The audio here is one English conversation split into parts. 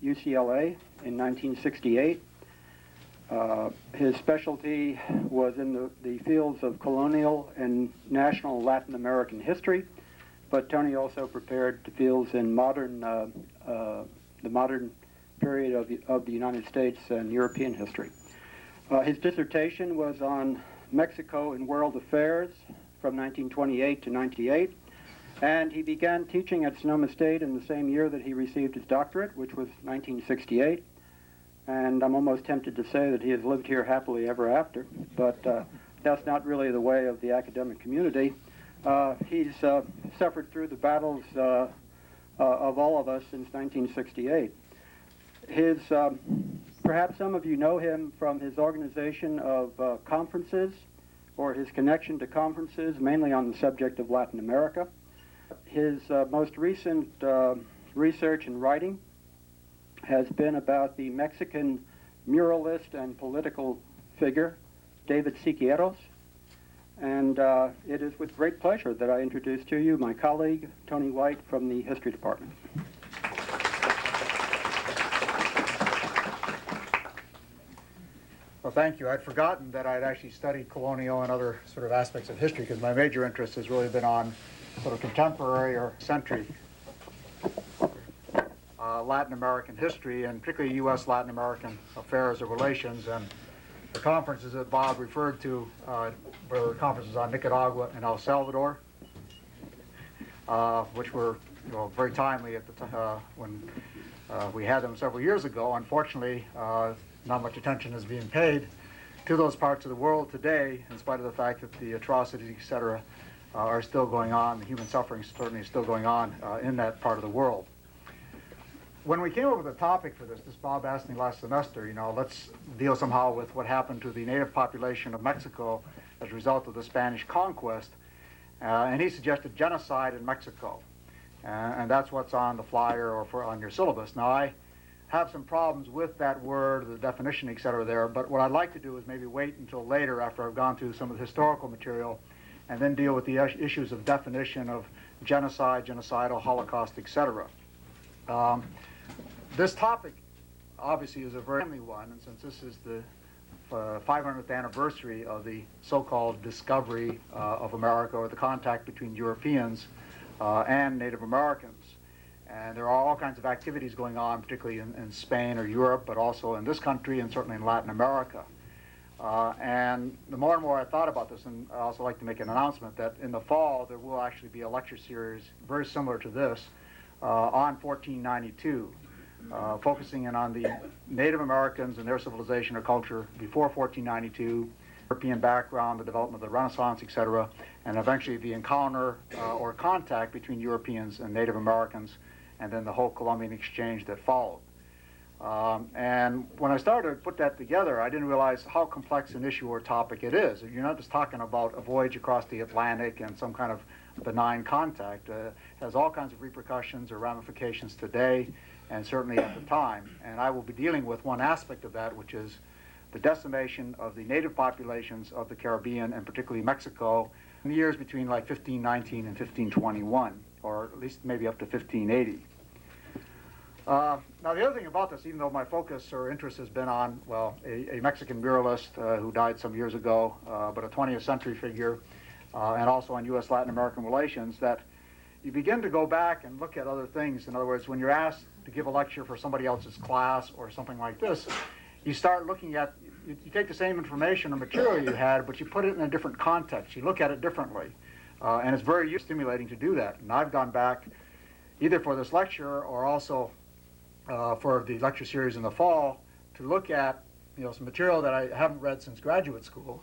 UCLA in 1968. His specialty was in the fields of colonial and national Latin American history, but Tony also prepared the fields in the modern period of the United States and European history. His dissertation was on Mexico in world affairs from 1928 to 98, and he began teaching at Sonoma State in the same year that he received his doctorate, which was 1968. And I'm almost tempted to say that he has lived here happily ever after, but that's not really the way of the academic community. He's suffered through the battles of all of us since 1968. Perhaps some of you know him from his organization of conferences or his connection to conferences, mainly on the subject of Latin America. His most recent research and writing has been about the Mexican muralist and political figure, David Siqueiros. And it is with great pleasure that I introduce to you my colleague, Tony White, from the History Department. Well, thank you. I'd forgotten that I'd actually studied colonial and other sort of aspects of history, because my major interest has really been on sort of contemporary or century Latin American history, and particularly U.S. Latin American affairs or relations. And the conferences that Bob referred to were conferences on Nicaragua and El Salvador, which were very timely at the time when we had them several years ago. Unfortunately, not much attention is being paid to those parts of the world today, in spite of the fact that the atrocities, etc., are still going on. The human suffering certainly is still going on in that part of the world. When we came up with a topic for this Bob asked me last semester, let's deal somehow with what happened to the native population of Mexico as a result of the Spanish conquest. And he suggested genocide in Mexico. And that's what's on the flyer or on your syllabus. Now, I have some problems with that word, the definition, etc. there, but what I'd like to do is maybe wait until later after I've gone through some of the historical material and then deal with the issues of definition of genocide, genocidal, Holocaust, etc. This topic obviously is a very timely one, and since this is the 500th anniversary of the so-called discovery of America, or the contact between Europeans and Native Americans. And there are all kinds of activities going on, particularly in Spain or Europe, but also in this country and certainly in Latin America. And the more and more I thought about this, and I'd also like to make an announcement that in the fall there will actually be a lecture series very similar to this on 1492, focusing in on the Native Americans and their civilization or culture before 1492, European background, the development of the Renaissance, etc., and eventually the encounter or contact between Europeans and Native Americans, and then the whole Columbian exchange that followed. And when I started to put that together, I didn't realize how complex an issue or topic it is. You're not just talking about a voyage across the Atlantic and some kind of benign contact. It has all kinds of repercussions or ramifications today, and certainly at the time. And I will be dealing with one aspect of that, which is the decimation of the native populations of the Caribbean, and particularly Mexico, in the years between like 1519 and 1521, or at least maybe up to 1580. Now, the other thing about this, even though my focus or interest has been on, well, a Mexican muralist who died some years ago, but a 20th century figure, and also on U.S. Latin American relations, that you begin to go back and look at other things. In other words, when you're asked to give a lecture for somebody else's class or something like this, you start looking at, you take the same information or material you had, but you put it in a different context. You look at it differently. And it's very stimulating to do that. And I've gone back either for this lecture or also for the lecture series in the fall to look at some material that I haven't read since graduate school,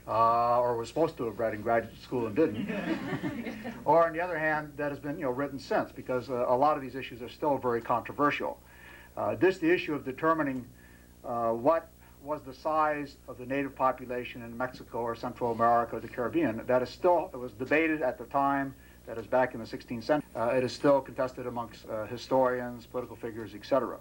or was supposed to have read in graduate school and didn't. Or on the other hand, that has been written since, because a lot of these issues are still very controversial. The issue of determining what was the size of the native population in Mexico or Central America or the Caribbean, that is still, it was debated at the time, that is back in the 16th century. It is still contested amongst historians, political figures, etc.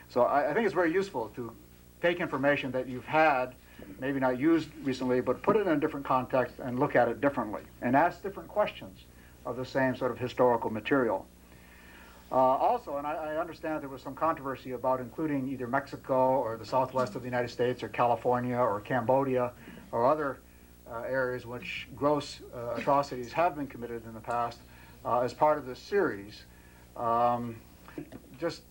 So I think it's very useful to take information that you've had, maybe not used recently, but put it in a different context and look at it differently, and ask different questions of the same sort of historical material. Also, and I understand there was some controversy about including either Mexico or the southwest of the United States or California or Cambodia or other areas in which gross atrocities have been committed in the past as part of this series. Just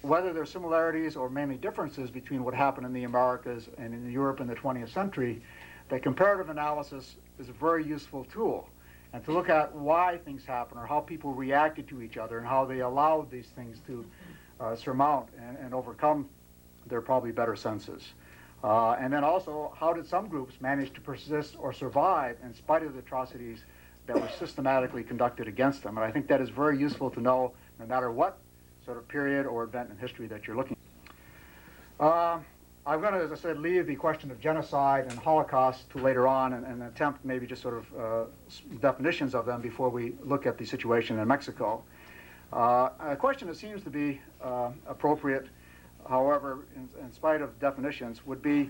whether there are similarities or mainly differences between what happened in the Americas and in Europe in the 20th century, that comparative analysis is a very useful tool. And to look at why things happen or how people reacted to each other and how they allowed these things to surmount and overcome their probably better senses. And then also, how did some groups manage to persist or survive in spite of the atrocities that were systematically conducted against them? And I think that is very useful to know no matter what sort of period or event in history that you're looking at. I'm going to, as I said, leave the question of genocide and Holocaust to later on and attempt maybe just sort of definitions of them before we look at the situation in Mexico. A question that seems to be appropriate, however, in spite of definitions, would be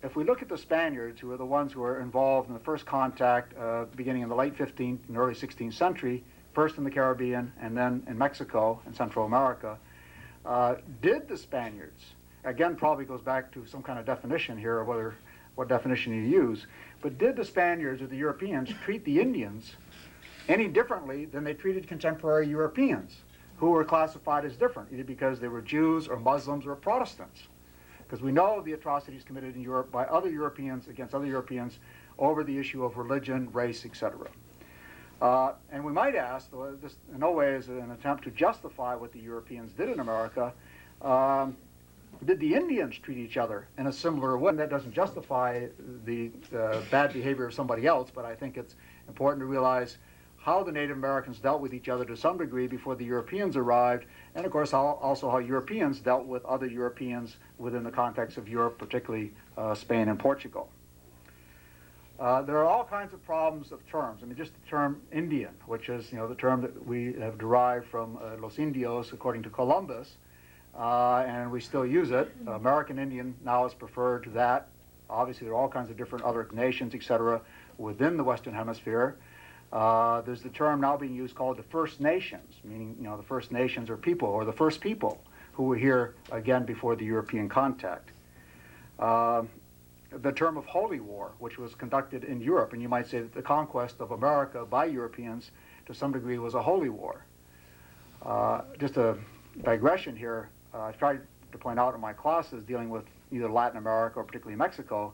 if we look at the Spaniards, who are the ones who were involved in the first contact beginning in the late 15th and early 16th century, first in the Caribbean and then in Mexico and Central America, did the Spaniards, again probably goes back to some kind of definition here or what definition you use, but did the Spaniards or the Europeans treat the Indians any differently than they treated contemporary Europeans, who were classified as different, either because they were Jews or Muslims or Protestants? Because we know the atrocities committed in Europe by other Europeans against other Europeans over the issue of religion, race, etc. And we might ask, though this in no way is an attempt to justify what the Europeans did in America, did the Indians treat each other in a similar way? That doesn't justify the bad behavior of somebody else, but I think it's important to realize how the Native Americans dealt with each other to some degree before the Europeans arrived, and of course also how Europeans dealt with other Europeans within the context of Europe, particularly Spain and Portugal. There are all kinds of problems of terms. I mean, just the term Indian, which is the term that we have derived from Los Indios, according to Columbus, and we still use it. American Indian now is preferred to that. Obviously, there are all kinds of different other nations, etc., within the Western Hemisphere. There's the term now being used called the First Nations, meaning the First Nations are people, or the first people who were here again before the European contact. The term of Holy War, which was conducted in Europe, and you might say that the conquest of America by Europeans to some degree was a holy war. Just a digression here, I tried to point out in my classes dealing with either Latin America or particularly Mexico,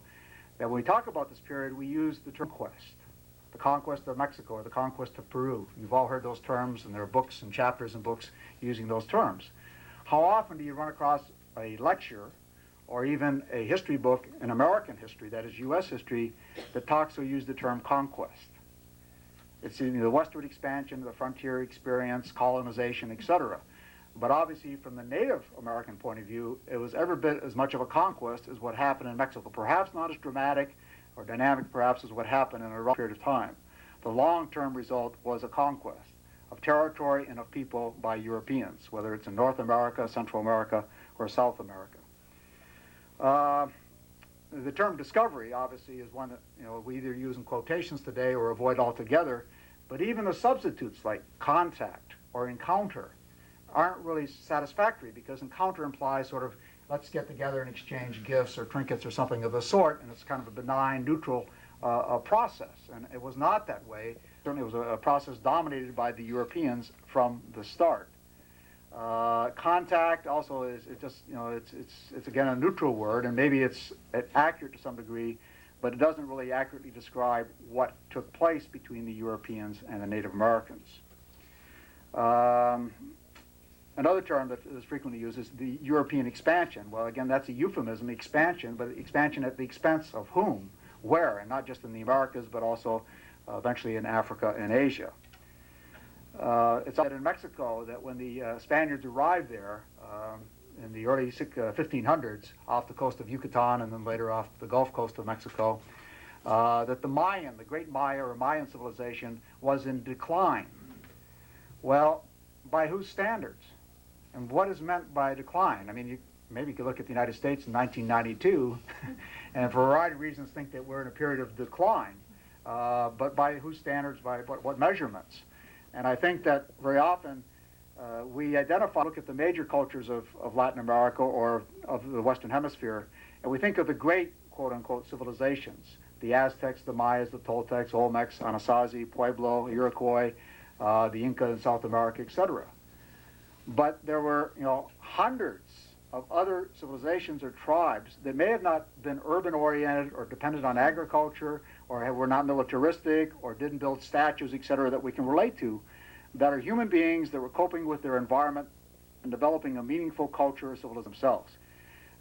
that when we talk about this period, we use the term conquest. The conquest of Mexico or the conquest of Peru. You've all heard those terms, and there are books and chapters and books using those terms. How often do you run across a lecture or even a history book in American history, that is U.S. history, that talks or uses the term conquest? It's in the westward expansion, the frontier experience, colonization, etc. But obviously, from the Native American point of view, it was every bit as much of a conquest as what happened in Mexico. Perhaps not as dramatic or dynamic, perhaps, as what happened in a period of time. The long-term result was a conquest of territory and of people by Europeans, whether it's in North America, Central America, or South America. The term discovery, obviously, is one that we either use in quotations today or avoid altogether, but even the substitutes like contact or encounter aren't really satisfactory, because encounter implies sort of, let's get together and exchange gifts or trinkets or something of the sort, and it's kind of a benign, neutral process. And it was not that way. Certainly it was a process dominated by the Europeans from the start. Contact also is it's again a neutral word, and maybe it's accurate to some degree, but it doesn't really accurately describe what took place between the Europeans and the Native Americans. Another term that is frequently used is the European expansion. Well, again, that's a euphemism, expansion, but expansion at the expense of whom, where, and not just in the Americas, but also eventually in Africa and Asia. It's in Mexico that when the Spaniards arrived there in the early 1500s off the coast of Yucatan and then later off the Gulf Coast of Mexico, that the great Maya or Mayan civilization was in decline. Well, by whose standards? And what is meant by decline? I mean, maybe you could look at the United States in 1992 and for a variety of reasons think that we're in a period of decline. But by whose standards, by what measurements? And I think that very often we look at the major cultures of Latin America or of the Western Hemisphere, and we think of the great, quote-unquote, civilizations, the Aztecs, the Mayas, the Toltecs, Olmecs, Anasazi, Pueblo, Iroquois, the Inca in South America, etc. But there were, hundreds of other civilizations or tribes that may have not been urban-oriented or dependent on agriculture or were not militaristic or didn't build statues, etc., that we can relate to, that are human beings that were coping with their environment and developing a meaningful culture or civilization themselves.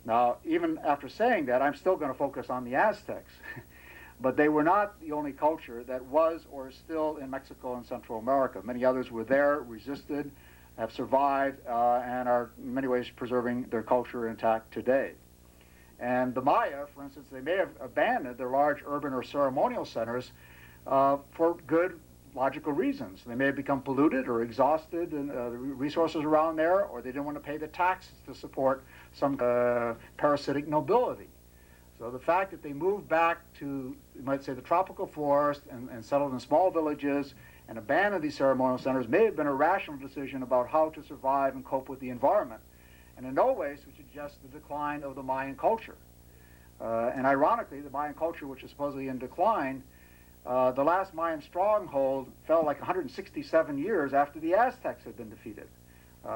Now, even after saying that, I'm still going to focus on the Aztecs. But they were not the only culture that was or is still in Mexico and Central America. Many others were there, resisted, have survived, and are in many ways preserving their culture intact today. And the Maya, for instance, they may have abandoned their large urban or ceremonial centers for good logical reasons. They may have become polluted or exhausted in the resources around there, or they didn't want to pay the taxes to support some parasitic nobility. So the fact that they moved back to, you might say, the tropical forest and settled in small villages and abandoned these ceremonial centers may have been a rational decision about how to survive and cope with the environment. And in no way would suggest the decline of the Mayan culture. And ironically, the Mayan culture, which is supposedly in decline, the last Mayan stronghold fell like 167 years after the Aztecs had been defeated.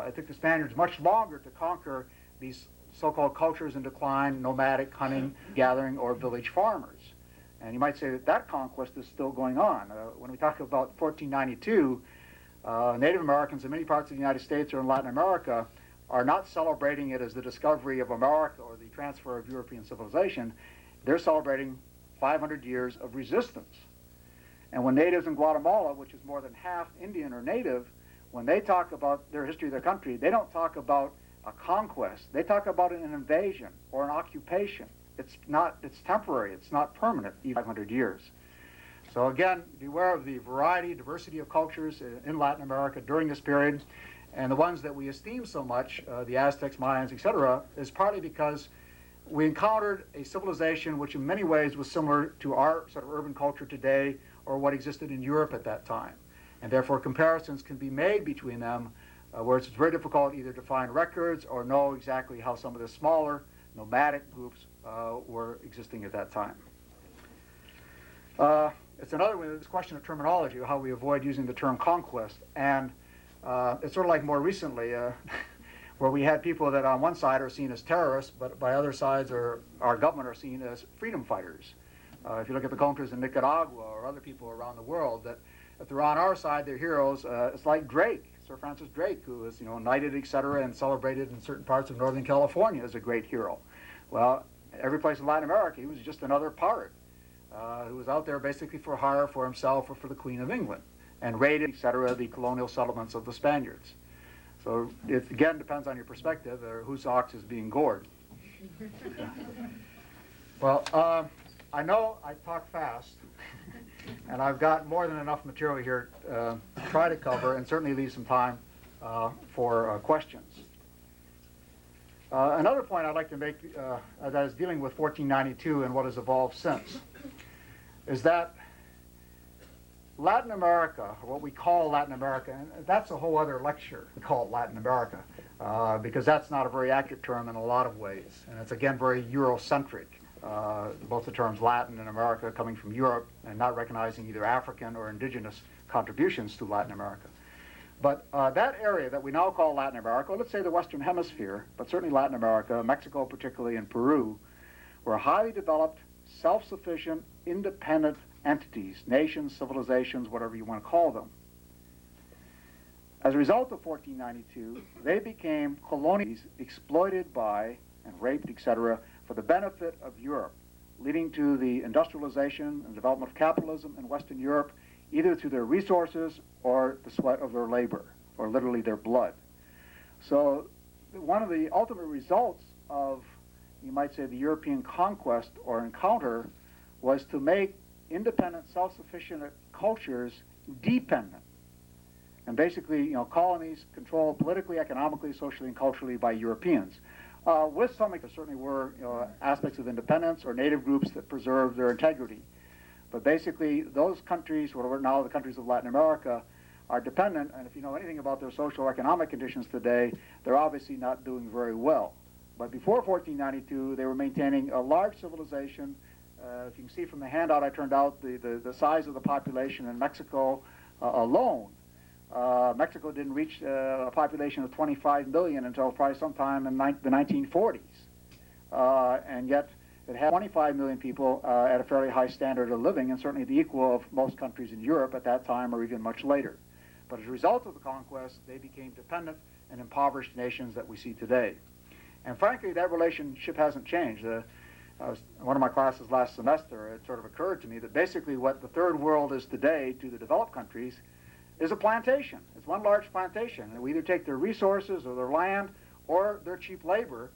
It took the Spaniards much longer to conquer these so-called cultures in decline, nomadic, hunting, gathering, or village farmers. And you might say that that conquest is still going on. When we talk about 1492, Native Americans in many parts of the United States or in Latin America are not celebrating it as the discovery of America or the transfer of European civilization. They're celebrating 500 years of resistance. And when natives in Guatemala, which is more than half Indian or native, when they talk about their history of their country, they don't talk about a conquest. They talk about an invasion or an occupation. It's temporary. It's not permanent, even 500 years. So again, beware of the variety, diversity of cultures in Latin America during this period. And the ones that we esteem so much, the Aztecs, Mayans, etc., is partly because we encountered a civilization which in many ways was similar to our sort of urban culture today or what existed in Europe at that time. And therefore comparisons can be made between them where it's very difficult either to find records or know exactly how some of the smaller nomadic groups were existing at that time. It's another way, this question of terminology, how we avoid using the term conquest. And it's sort of like more recently, where we had people that on one side are seen as terrorists, but by other sides our government are seen as freedom fighters. If you look at the countries in Nicaragua or other people around the world, that if they're on our side, they're heroes. It's like Drake, Sir Francis Drake, who was knighted, etc., and celebrated in certain parts of Northern California as a great hero. Well, every place in Latin America, he was just another pirate who was out there basically for hire for himself or for the Queen of England, and raided, etc., the colonial settlements of the Spaniards. So it again depends on your perspective or whose ox is being gored. Well, I know I talk fast, and I've got more than enough material here to try to cover, and certainly leave some time for questions. Another point I'd like to make that is dealing with 1492 and what has evolved since, is that Latin America, or what we call Latin America, and that's a whole other lecture, we call it Latin America, because that's not a very accurate term in a lot of ways, and it's again very Eurocentric. Both the terms Latin and America coming from Europe and not recognizing either African or indigenous contributions to Latin America. But that area that we now call Latin America, let's say the Western Hemisphere, but certainly Latin America, Mexico particularly, and Peru, were highly developed, self-sufficient, independent entities, nations, civilizations, whatever you want to call them. As a result of 1492, they became colonies exploited by and raped, etc., for the benefit of Europe, leading to the industrialization and development of capitalism in Western Europe, either through their resources or the sweat of their labor, or literally their blood. So one of the ultimate results of, you might say, the European conquest or encounter was to make independent, self-sufficient cultures dependent. And basically, colonies controlled politically, economically, socially, and culturally by Europeans. With some, there certainly were aspects of independence or native groups that preserved their integrity. But basically, those countries, what are now the countries of Latin America, are dependent, and if you know anything about their social economic conditions today, they're obviously not doing very well. But before 1492, they were maintaining a large civilization. If you can see from the handout I turned out, the size of the population in Mexico alone. Mexico didn't reach a population of 25 million until probably sometime in the 1940s. And yet it had 25 million people at a fairly high standard of living, and certainly the equal of most countries in Europe at that time or even much later. But as a result of the conquest, they became dependent and impoverished nations that we see today. And frankly, that relationship hasn't changed. One of my classes last semester, it sort of occurred to me that basically what the third world is today to the developed countries is a plantation. It's one large plantation. And we either take their resources or their land or their cheap labor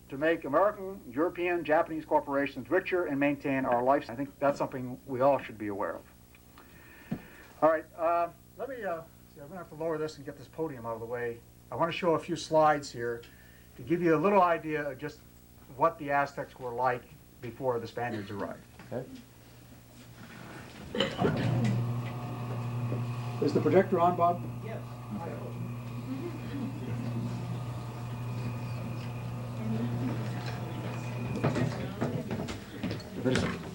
to make American, European, Japanese corporations richer and maintain our life. I think that's something we all should be aware of. All right, let me, see, I'm gonna have to lower this and get this podium out of the way. I want to show a few slides here to give you a little idea of just what the Aztecs were like before the Spaniards arrived. Okay. Is the projector on, Bob? Yes.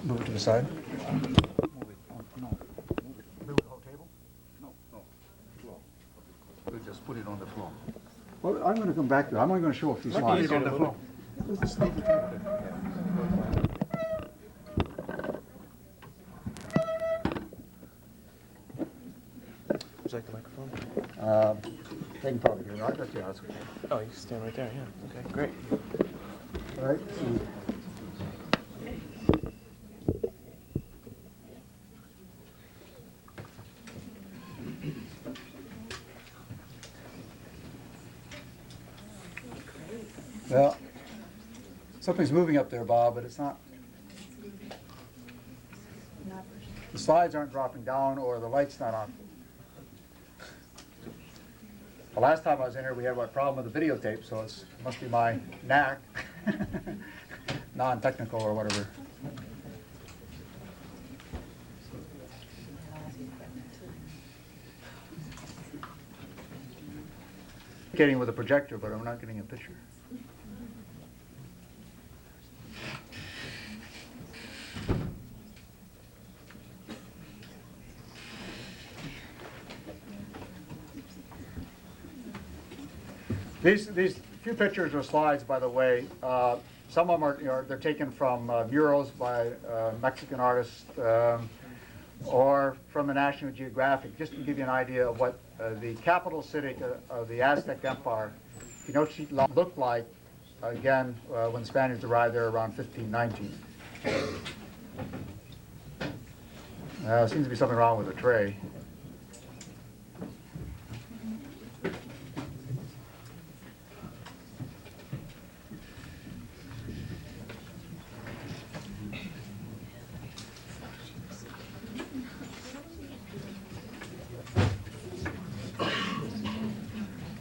Move it to the side. Move it. No. Move it. Move the whole table? No. Floor. We'll just put it on the floor. Well, I'm going to come back to it. I'm only going to show a few slides. Put it on the floor. Would you like the microphone? They can probably hear it. That's, yeah, that's okay. Oh, you can stand right there, yeah. Okay, great. All right. Well, something's moving up there, Bob, but it's not. The slides aren't dropping down or the light's not on. The last time I was in here, we had a problem with the videotape, so it must be my knack, non-technical or whatever. Getting with a projector, but I'm not getting a picture. These few pictures or slides, by the way, some of them are they're taken from murals by Mexican artists or from the National Geographic, just to give you an idea of what the capital city of the Aztec Empire, Tenochtitlan, looked like again when Spaniards arrived there around 1519. There seems to be something wrong with the tray.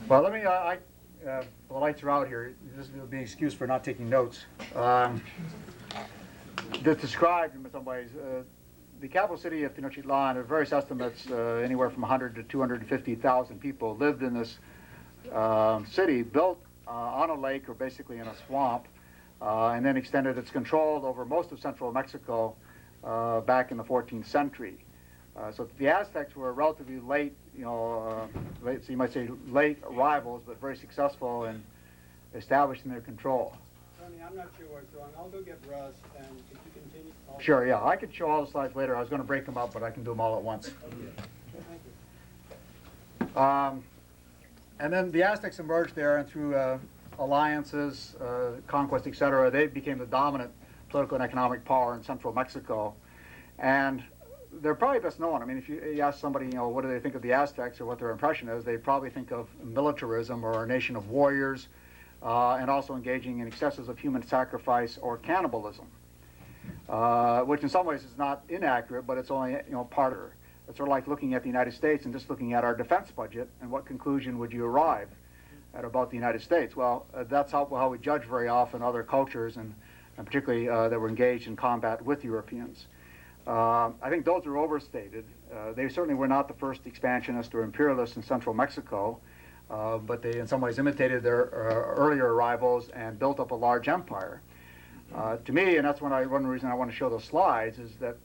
Well, let me, the lights are out here. This will be an excuse for not taking notes. To describe, in some ways, the capital city of Tenochtitlan, at various estimates, anywhere from 100 to 250,000 people lived in this city, built on a lake or basically in a swamp, and then extended its control over most of central Mexico back in the 14th century. So the Aztecs were relatively late, late, so you might say late arrivals, but very successful in establishing their control. Tony, I'm not sure what's wrong. I'll go get Russ, and if you continue. Sure, yeah. I could show all the slides later. I was going to break them up, but I can do them all at once. Thank you. And then the Aztecs emerged there, and through alliances, conquest, etc., they became the dominant political and economic power in central Mexico. And they're probably best known. I mean, if you ask somebody, what do they think of the Aztecs or what their impression is, they probably think of militarism or a nation of warriors, and also engaging in excesses of human sacrifice or cannibalism, which in some ways is not inaccurate, but it's only part of it. It's sort of like looking at the United States and just looking at our defense budget, and what conclusion would you arrive at about the United States? Well, that's how we judge very often other cultures, and particularly that were engaged in combat with Europeans. I think those are overstated. They certainly were not the first expansionists or imperialists in central Mexico, but they in some ways imitated their earlier arrivals and built up a large empire. To me, and that's one reason I want to show those slides, is that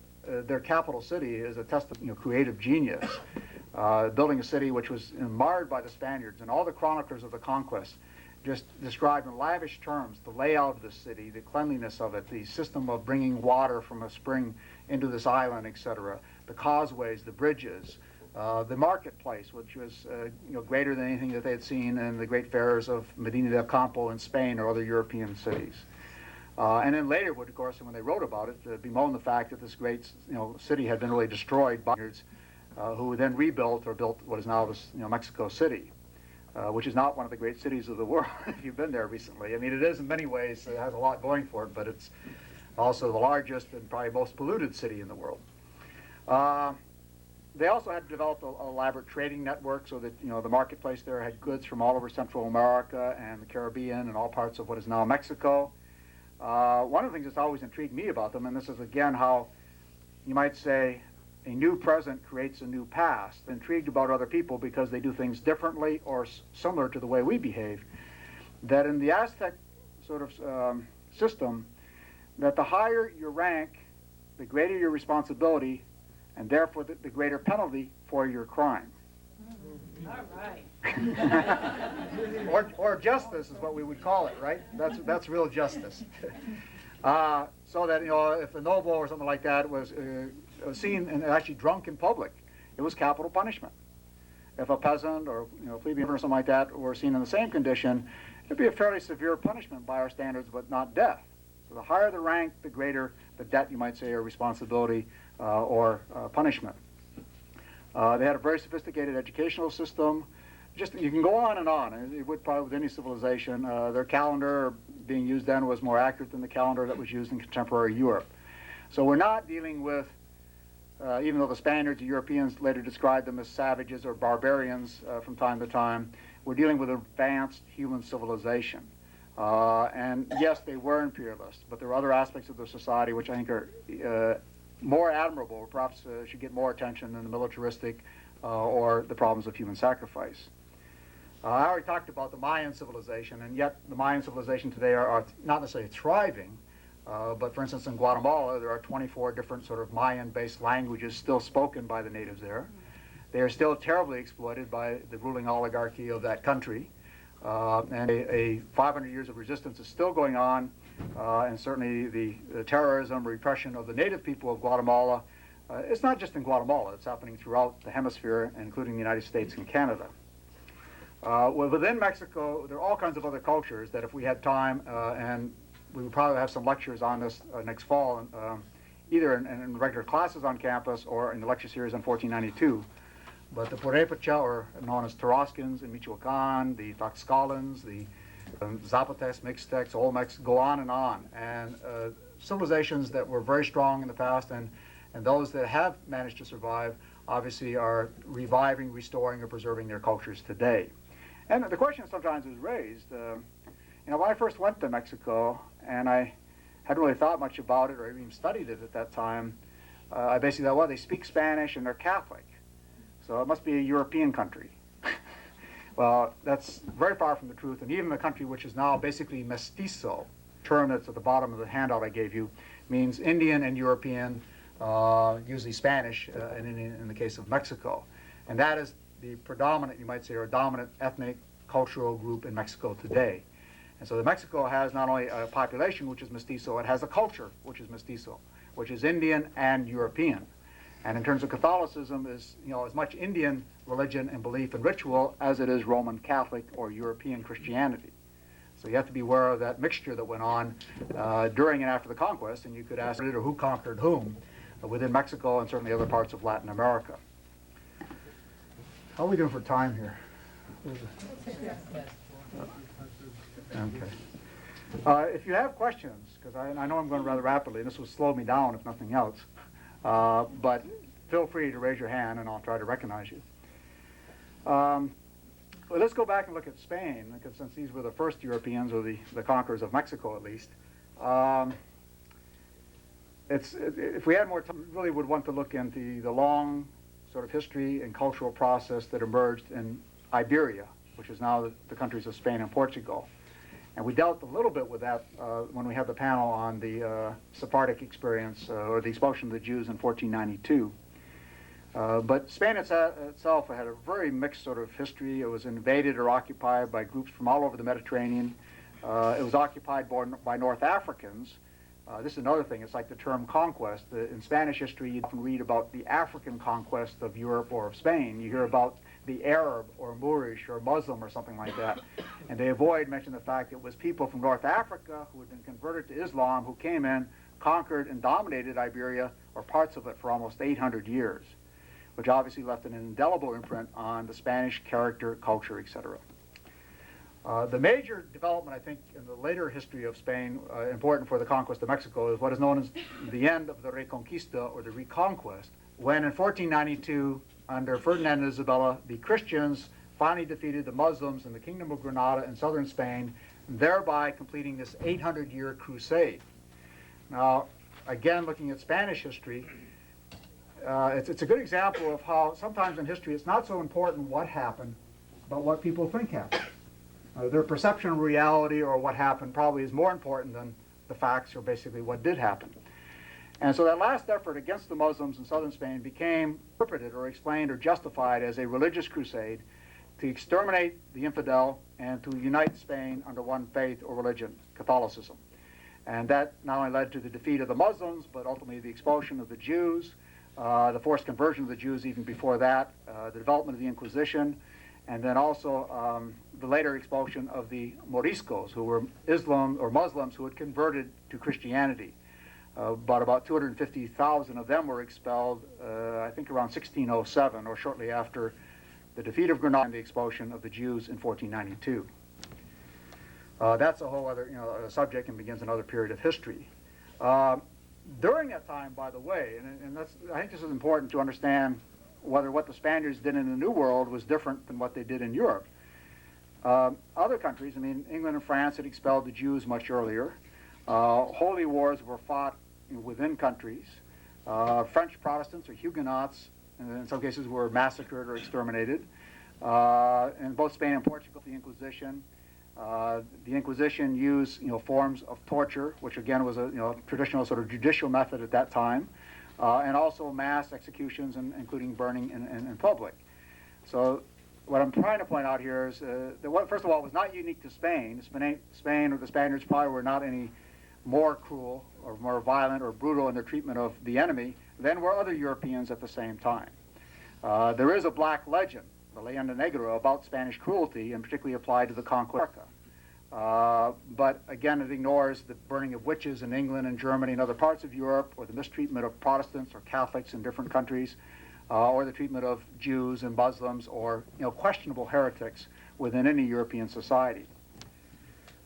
their capital city is a test of creative genius. Building a city which was marred by the Spaniards, and all the chroniclers of the conquest just described in lavish terms the layout of the city, the cleanliness of it, the system of bringing water from a spring into this island, etc., the causeways, the bridges, the marketplace, which was greater than anything that they had seen in the great fairs of Medina del Campo in Spain or other European cities. And then later, of course, when they wrote about it, bemoaned the fact that this great city had been really destroyed by Spaniards, who then rebuilt or built what is now this Mexico City, which is not one of the great cities of the world if you've been there recently. I mean, it is in many ways, it has a lot going for it, but it's also the largest and probably most polluted city in the world. They also had developed an elaborate trading network so that the marketplace there had goods from all over Central America and the Caribbean and all parts of what is now Mexico. One of the things that's always intrigued me about them, and this is again how you might say a new present creates a new past, intrigued about other people because they do things differently or similar to the way we behave, that in the Aztec sort of system, that the higher your rank, the greater your responsibility, and therefore the greater penalty for your crime. All right. or justice is what we would call it, right? That's real justice. So that if a noble or something like that was seen and actually drunk in public, it was capital punishment. If a peasant or plebeian or something like that were seen in the same condition, it'd be a fairly severe punishment by our standards, but not death. So the higher the rank, the greater the debt, you might say, or responsibility or punishment. They had a very sophisticated educational system. You can go on and on. It would probably with any civilization. Their calendar being used then was more accurate than the calendar that was used in contemporary Europe. So we're not dealing with, even though the Spaniards and Europeans later described them as savages or barbarians from time to time, we're dealing with advanced human civilization. And yes, they were imperialists, but there are other aspects of their society which I think are more admirable, or perhaps should get more attention than the militaristic or the problems of human sacrifice. I already talked about the Mayan civilization, and yet the Mayan civilization today are not necessarily thriving, but for instance in Guatemala there are 24 different sort of Mayan-based languages still spoken by the natives there. They are still terribly exploited by the ruling oligarchy of that country, and a 500 years of resistance is still going on, and certainly the terrorism, repression of the native people of Guatemala, it's not just in Guatemala, it's happening throughout the hemisphere, including the United States and Canada. Within Mexico, there are all kinds of other cultures that if we had time, and we would probably have some lectures on this next fall, either in regular classes on campus or in the lecture series on 1492. But the Purépecha, or known as Tarascans in Michoacán, the Tlaxcalans, the Zapotecs, Mixtecs, Olmecs, go on. And civilizations that were very strong in the past and those that have managed to survive obviously are reviving, restoring, or preserving their cultures today. And the question sometimes is raised, when I first went to Mexico, and I hadn't really thought much about it or even studied it at that time, I basically thought, well, they speak Spanish and they're Catholic, so it must be a European country. Well, that's very far from the truth, and even the country which is now basically mestizo, term that's at the bottom of the handout I gave you, means Indian and European, usually Spanish in the case of Mexico. And that is the predominant, you might say, or dominant ethnic cultural group in Mexico today. And so Mexico has not only a population which is mestizo, it has a culture which is mestizo, which is Indian and European. And in terms of Catholicism, is as much Indian religion and belief and ritual as it is Roman Catholic or European Christianity. So you have to be aware of that mixture that went on during and after the conquest, and you could ask who conquered whom within Mexico and certainly other parts of Latin America. How are we doing for time here? Okay. If you have questions, because I know I'm going rather rapidly, and this will slow me down if nothing else, but feel free to raise your hand and I'll try to recognize you. Well, let's go back and look at Spain, because since these were the first Europeans, or the conquerors of Mexico at least. if we had more time, we really would want to look into the long sort of history and cultural process that emerged in Iberia, which is now the countries of Spain and Portugal. And we dealt a little bit with that when we had the panel on the Sephardic experience or the expulsion of the Jews in 1492. But Spain itself had a very mixed sort of history. It was invaded or occupied by groups from all over the Mediterranean. It was occupied by North Africans. This is another thing. It's like the term conquest. In Spanish history, you can read about the African conquest of Europe or of Spain. You hear about the Arab or Moorish or Muslim or something like that. And they avoid mentioning the fact it was people from North Africa who had been converted to Islam who came in, conquered and dominated Iberia or parts of it for almost 800 years, which obviously left an indelible imprint on the Spanish character, culture, etc. The major development, I think, in the later history of Spain, important for the conquest of Mexico, is what is known as the end of the Reconquista, or the Reconquest, when in 1492, under Ferdinand and Isabella, the Christians finally defeated the Muslims in the Kingdom of Granada in southern Spain, thereby completing this 800-year crusade. Now, again, looking at Spanish history, it's a good example of how sometimes in history it's not so important what happened, but what people think happened. Their perception of reality or what happened probably is more important than the facts or basically what did happen. And so that last effort against the Muslims in southern Spain became interpreted or explained or justified as a religious crusade to exterminate the infidel and to unite Spain under one faith or religion, Catholicism. And that not only led to the defeat of the Muslims, but ultimately the expulsion of the Jews, the forced conversion of the Jews even before that, the development of the Inquisition, and then also the later expulsion of the Moriscos, who were Islam or Muslims who had converted to Christianity. But about 250,000 of them were expelled, I think around 1607, or shortly after the defeat of Granada and the expulsion of the Jews in 1492. That's a whole other subject and begins another period of history. During that time, by the way, and I think this is important to understand whether what the Spaniards did in the New World was different than what they did in Europe. Other countries, I mean, England and France had expelled the Jews much earlier. Holy wars were fought within countries. French Protestants or Huguenots, in some cases, were massacred or exterminated. In both Spain and Portugal, the Inquisition. The Inquisition used forms of torture, which again was a traditional sort of judicial method at that time, and also mass executions, including burning in public. So what I'm trying to point out here is that first of all, it was not unique to Spain. Spain or the Spaniards probably were not any more cruel or more violent or brutal in their treatment of the enemy than were other Europeans at the same time. There is a black legend, the Leyenda Negra, about Spanish cruelty, and particularly applied to the conquest of America. But again, it ignores the burning of witches in England and Germany and other parts of Europe, or the mistreatment of Protestants or Catholics in different countries, or the treatment of Jews and Muslims or questionable heretics within any European society.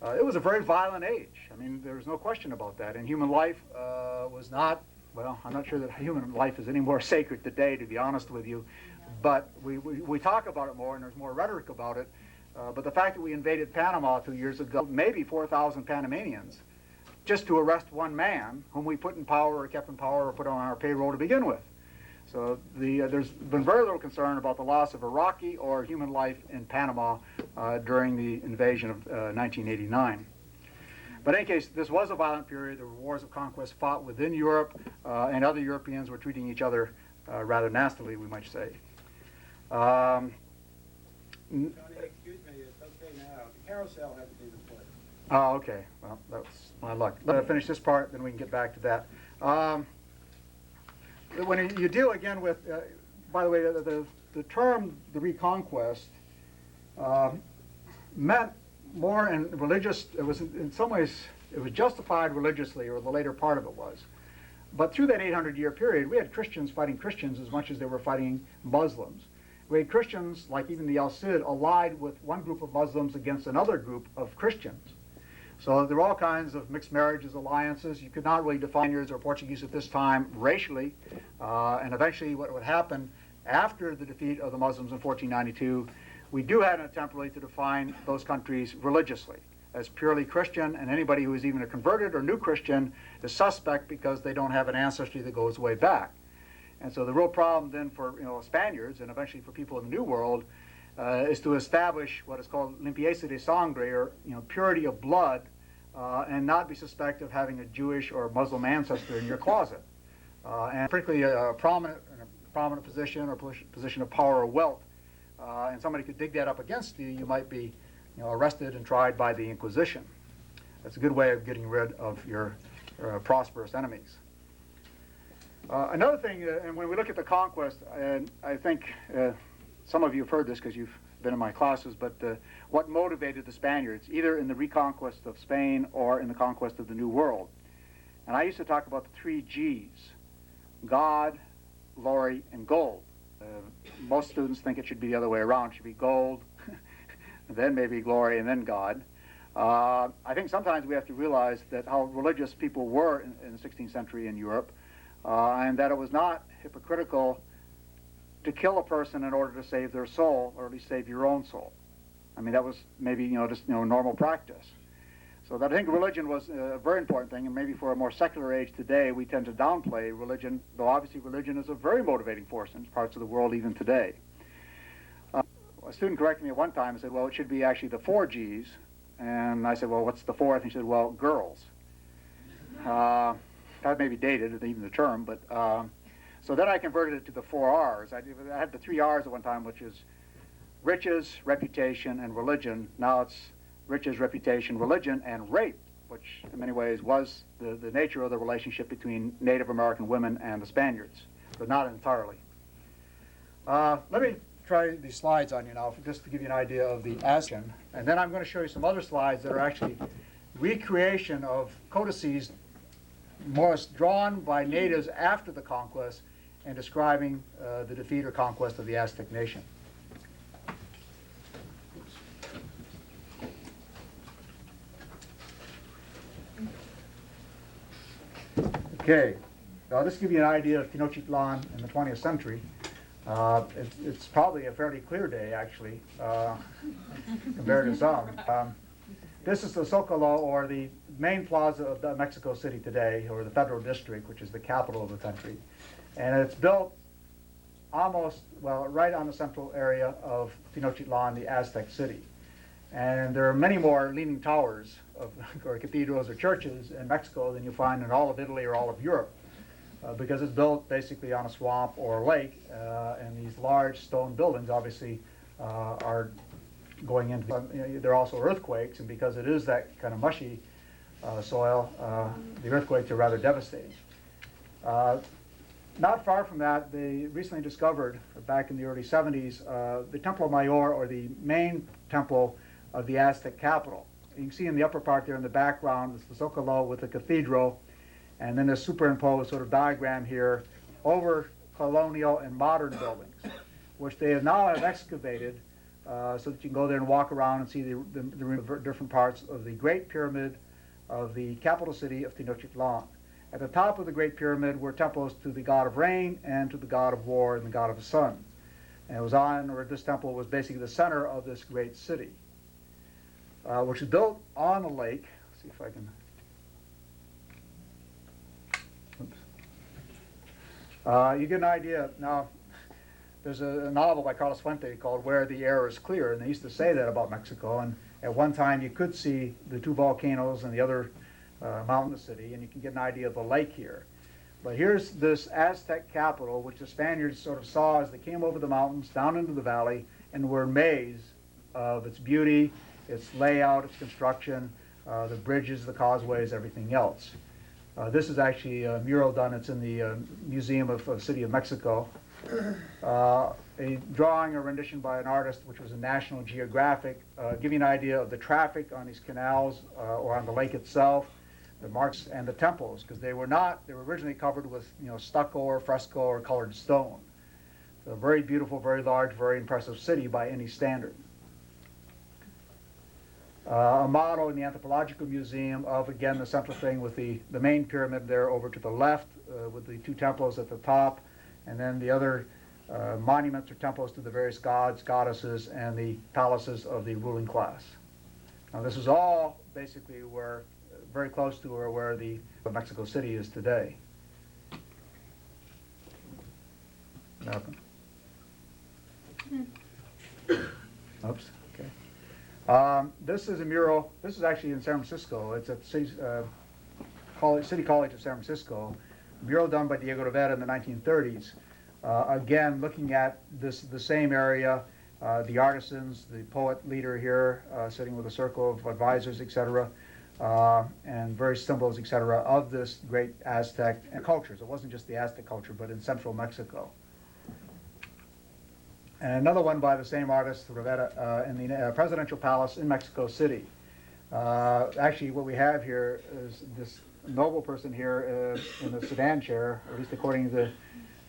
It was a very violent age. I mean, there's no question about that. And human life was not, well, I'm not sure that human life is any more sacred today, to be honest with you. But we talk about it more, and there's more rhetoric about it. But the fact that we invaded Panama 2 years ago, maybe 4,000 Panamanians, just to arrest one man whom we put in power or kept in power or put on our payroll to begin with. So there's been very little concern about the loss of Iraqi or human life in Panama during the invasion of 1989. But in any case, this was a violent period. There were wars of conquest fought within Europe, and other Europeans were treating each other rather nastily, we might say. Tony, excuse me, it's okay now. The carousel had to be replaced. Oh, okay. Well, that was my luck. Let me finish this part, then we can get back to that. When you deal again with, by the way, the term the Reconquest meant more in religious, it was in some ways, it was justified religiously, or the later part of it was. But through that 800-year period, we had Christians fighting Christians as much as they were fighting Muslims. We had Christians, like even the Al Cid, allied with one group of Muslims against another group of Christians. So there were all kinds of mixed marriages, alliances. You could not really define Spaniards or Portuguese at this time racially. And eventually what would happen after the defeat of the Muslims in 1492, we do have an attempt really to define those countries religiously. as purely Christian, and anybody who is even a converted or new Christian is suspect because they don't have an ancestry that goes way back. And so the real problem then for Spaniards and eventually for people in the New World is to establish what is called limpieza de sangre, or purity of blood, and not be suspected of having a Jewish or Muslim ancestor in your closet. And particularly a prominent position or position of power or wealth, and somebody could dig that up against you, you might be arrested and tried by the Inquisition. That's a good way of getting rid of your prosperous enemies. Another thing, and when we look at the conquest, and I think some of you have heard this because you've been in my classes, but what motivated the Spaniards, either in the reconquest of Spain or in the conquest of the New World. And I used to talk about the 3 G's: God, glory, and gold. Most students think it should be the other way around. It should be gold, then maybe glory, and then God. I think sometimes we have to realize that how religious people were in the 16th century in Europe, and that it was not hypocritical to kill a person in order to save their soul, or at least save your own soul. I mean, that was maybe just normal practice. So that I think religion was a very important thing, and maybe for a more secular age today, we tend to downplay religion, though obviously religion is a very motivating force in parts of the world even today. A student corrected me at one time and said, well, it should be actually the 4 G's. And I said, well, what's the 4th? And he said, well, girls. That may be dated, even the term, but so then I converted it to the 4 R's. I had the 3 R's at one time, which is riches, reputation, and religion. Now it's riches, reputation, religion, and rape, which in many ways was the nature of the relationship between Native American women and the Spaniards, but not entirely. Let me try these slides on you now, just to give you an idea of the Aztec, and then I'm going to show you some other slides that are actually recreation of codices more drawn by natives after the conquest and describing the defeat or conquest of the Aztec nation. Okay, now this gives you an idea of Tenochtitlan in the 20th century. It's probably a fairly clear day, actually, compared to some. This is the Zocalo, or the main plaza of Mexico City today, or the Federal District, which is the capital of the country. And it's built almost, well, right on the central area of Tenochtitlan, the Aztec city. And there are many more leaning towers or cathedrals or churches in Mexico than you find in all of Italy or all of Europe, because it's built basically on a swamp or a lake, and these large stone buildings obviously are going into, there are also earthquakes, and because it is that kind of mushy soil, the earthquakes are rather devastating. Not far from that, they recently discovered, back in the early 70s, the Templo Mayor, or the main temple of the Aztec capital. You can see in the upper part there in the background, it's the Zocalo with the cathedral, and then a superimposed sort of diagram here over colonial and modern buildings, which they have now excavated so that you can go there and walk around and see the different parts of the Great Pyramid of the capital city of Tenochtitlan. At the top of the Great Pyramid were temples to the god of rain and to the god of war and the god of the sun. And it was this temple was basically the center of this great city, which was built on a lake. Let's see if I can. You get an idea. Now, there's a novel by Carlos Fuente called Where the Air is Clear, and they used to say that about Mexico. And at one time, you could see the 2 volcanoes and the other mountain of the city, and you can get an idea of the lake here. But here's this Aztec capital, which the Spaniards sort of saw as they came over the mountains, down into the valley, and were amazed of its beauty, its layout, its construction, the bridges, the causeways, everything else. This is actually a mural done. It's in the Museum of the City of Mexico. A drawing or rendition by an artist, which was a National Geographic, giving an idea of the traffic on these canals or on the lake itself, the marks and the temples, because they were originally covered with stucco or fresco or colored stone. So a very beautiful, very large, very impressive city by any standard. A model in the Anthropological Museum of, again, the central thing with the main pyramid there over to the left with the 2 temples at the top, and then the other monuments or temples to the various gods, goddesses, and the palaces of the ruling class. Now, this is all basically very close to where the Mexico City is today. What happened? Oops. Okay. This is a mural. This is actually in San Francisco. It's at City College of San Francisco. A mural done by Diego Rivera in the 1930s. Again, looking at the same area, the artisans, the poet leader here, sitting with a circle of advisors, etc., and various symbols, etc., of this great Aztec cultures. It wasn't just the Aztec culture, but in central Mexico. And another one by the same artist, Rivera, in the presidential palace in Mexico City. Actually, what we have here is this noble person here in the sedan chair, at least according to the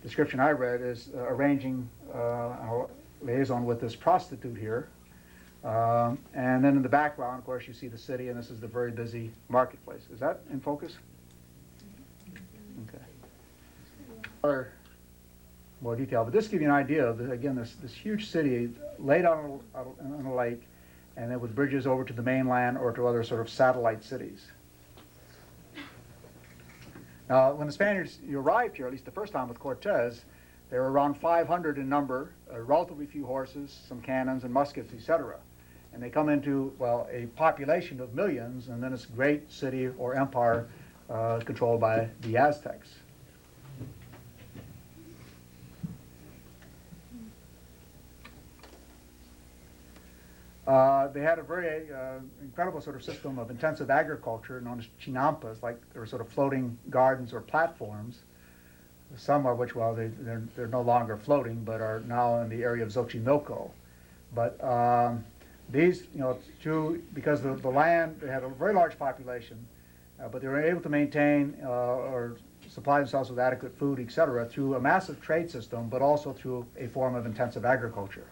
description I read, is arranging a liaison with this prostitute here. And then in the background, of course, you see the city, and this is the very busy marketplace. Is that in focus? Okay. Or more detail, but this gives you an idea of, again, this huge city laid out on a lake, and then with bridges over to the mainland or to other sort of satellite cities. Now, when the Spaniards arrived here, at least the first time with Cortez, they were around 500 in number, relatively few horses, some cannons and muskets, etc. And they come into, well, a population of millions, and then this great city or empire controlled by the Aztecs. They had a very incredible sort of system of intensive agriculture known as chinampas, like they were sort of floating gardens or platforms, some of which, well, they're no longer floating, but are now in the area of Xochimilco. But these, because the land, they had a very large population, but they were able to maintain or supply themselves with adequate food, etc., through a massive trade system, but also through a form of intensive agriculture.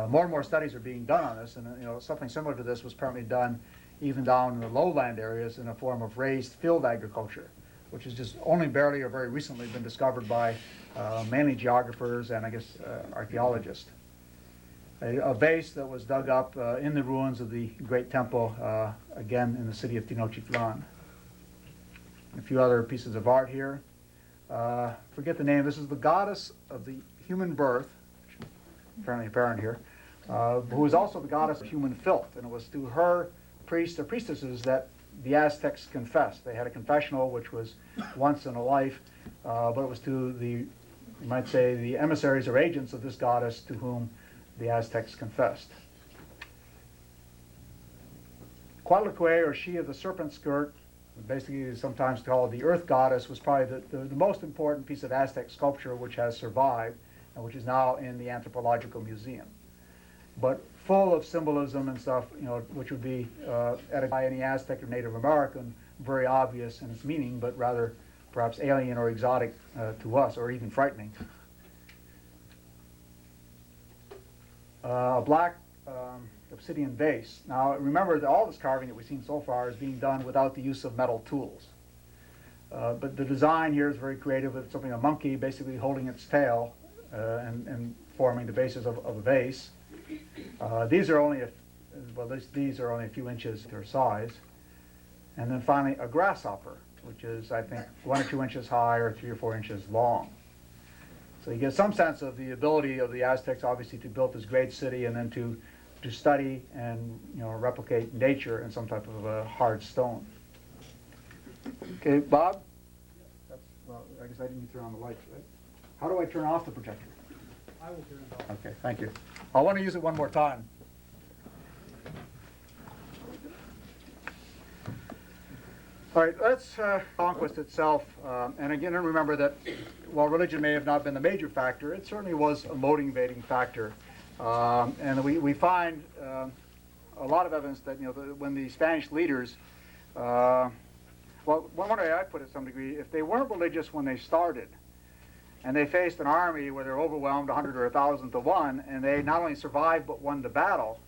More and more studies are being done on this, and something similar to this was apparently done even down in the lowland areas in a form of raised field agriculture, which has just only barely or very recently been discovered by mainly geographers and, I guess, archaeologists. A vase that was dug up in the ruins of the great temple, again in the city of Tenochtitlan. A few other pieces of art here. Forget the name. This is the goddess of the human birth, apparently apparent here, who is also the goddess of human filth, and it was to her priests or priestesses that the Aztecs confessed. They had a confessional which was once in a life, but it was to the, you might say, the emissaries or agents of this goddess to whom the Aztecs confessed. Quetzalcoatl, or she of the serpent skirt, basically sometimes called the earth goddess, was probably the most important piece of Aztec sculpture which has survived, and which is now in the Anthropological Museum. But full of symbolism and stuff, which would be, by any Aztec or Native American, very obvious in its meaning, but rather perhaps alien or exotic to us, or even frightening. A black obsidian vase. Now remember that all this carving that we've seen so far is being done without the use of metal tools. But the design here is very creative, with something, a monkey basically holding its tail and forming the basis of a vase. These are only these are only a few inches their size. And then finally a grasshopper, which is, I think, 1 or 2 inches high or 3 or 4 inches long. So you get some sense of the ability of the Aztecs, obviously, to build this great city and then to study and replicate nature in some type of a hard stone. Okay, Bob? Well, I guess I didn't turn on the lights, right? How do I turn off the projector? I will turn it off. Okay, thank you. I want to use it one more time. All right, let's conquest itself. And again, remember that while religion may have not been the major factor, it certainly was a motivating factor. And we find a lot of evidence that when the Spanish leaders, well, one way I put it to some degree, if they weren't religious when they started, and they faced an army where they're overwhelmed 100 or 1,000 to 1, and they not only survived but won the battle,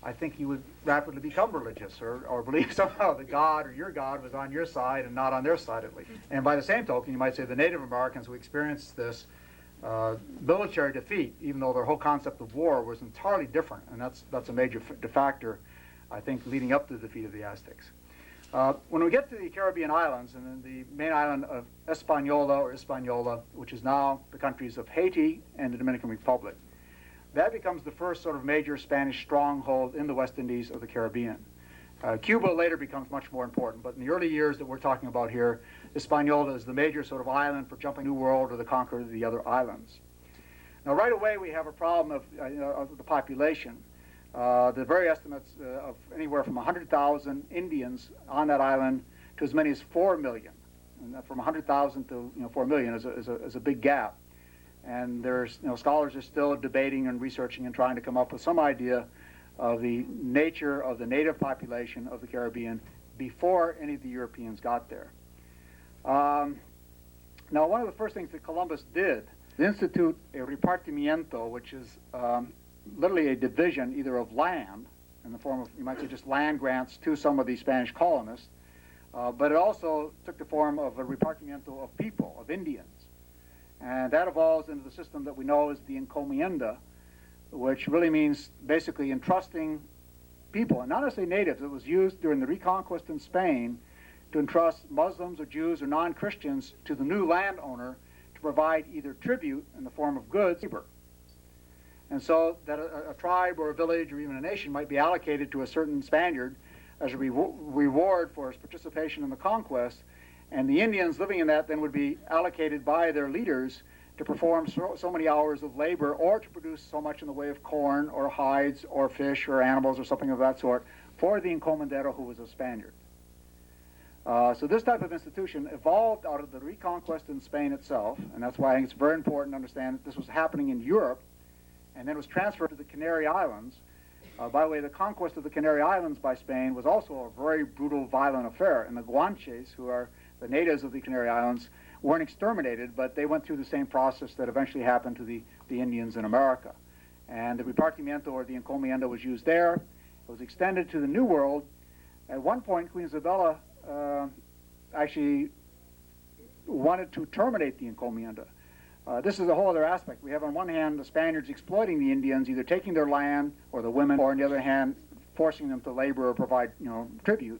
I think he would rapidly become religious or believe somehow that God or your God was on your side and not on their side at least. And by the same token, you might say the Native Americans who experienced this military defeat, even though their whole concept of war was entirely different, and that's a major factor. I think, leading up to the defeat of the Aztecs. When we get to the Caribbean islands, and then the main island of Hispaniola, which is now the countries of Haiti and the Dominican Republic, that becomes the first sort of major Spanish stronghold in the West Indies of the Caribbean. Cuba later becomes much more important, but in the early years that we're talking about here, Hispaniola is the major sort of island for jumping New World or the conquer of the other islands. Now, right away, we have a problem of the population. The very estimates of anywhere from 100,000 Indians on that island to as many as 4 million. And from 100,000 to 4 million is a big gap. And there's scholars are still debating and researching and trying to come up with some idea of the nature of the native population of the Caribbean before any of the Europeans got there. Now, one of the first things that Columbus did is institute a repartimiento, which is literally a division either of land in the form of, you might say, just land grants to some of these Spanish colonists, but it also took the form of a repartimiento of people, of Indians. And that evolves into the system that we know as the encomienda, which really means basically entrusting people, and not necessarily natives. It was used during the Reconquest in Spain to entrust Muslims or Jews or non-Christians to the new landowner to provide either tribute in the form of goods or labor. And so that a tribe or a village or even a nation might be allocated to a certain Spaniard as a reward for his participation in the conquest, and the Indians living in that then would be allocated by their leaders to perform so many hours of labor or to produce so much in the way of corn or hides or fish or animals or something of that sort for the encomendero who was a Spaniard. So this type of institution evolved out of the Reconquest in Spain itself, and that's why I think it's very important to understand that this was happening in Europe and then was transferred to the Canary Islands. By the way, the conquest of the Canary Islands by Spain was also a very brutal, violent affair, and the Guanches, who are the natives of the Canary Islands, weren't exterminated, but they went through the same process that eventually happened to the Indians in America. And the repartimiento, or the encomienda, was used there. It was extended to the New World. At one point, Queen Isabella actually wanted to terminate the encomienda. This is a whole other aspect. We have on one hand the Spaniards exploiting the Indians, either taking their land or the women, or on the other hand, forcing them to labor or provide tribute.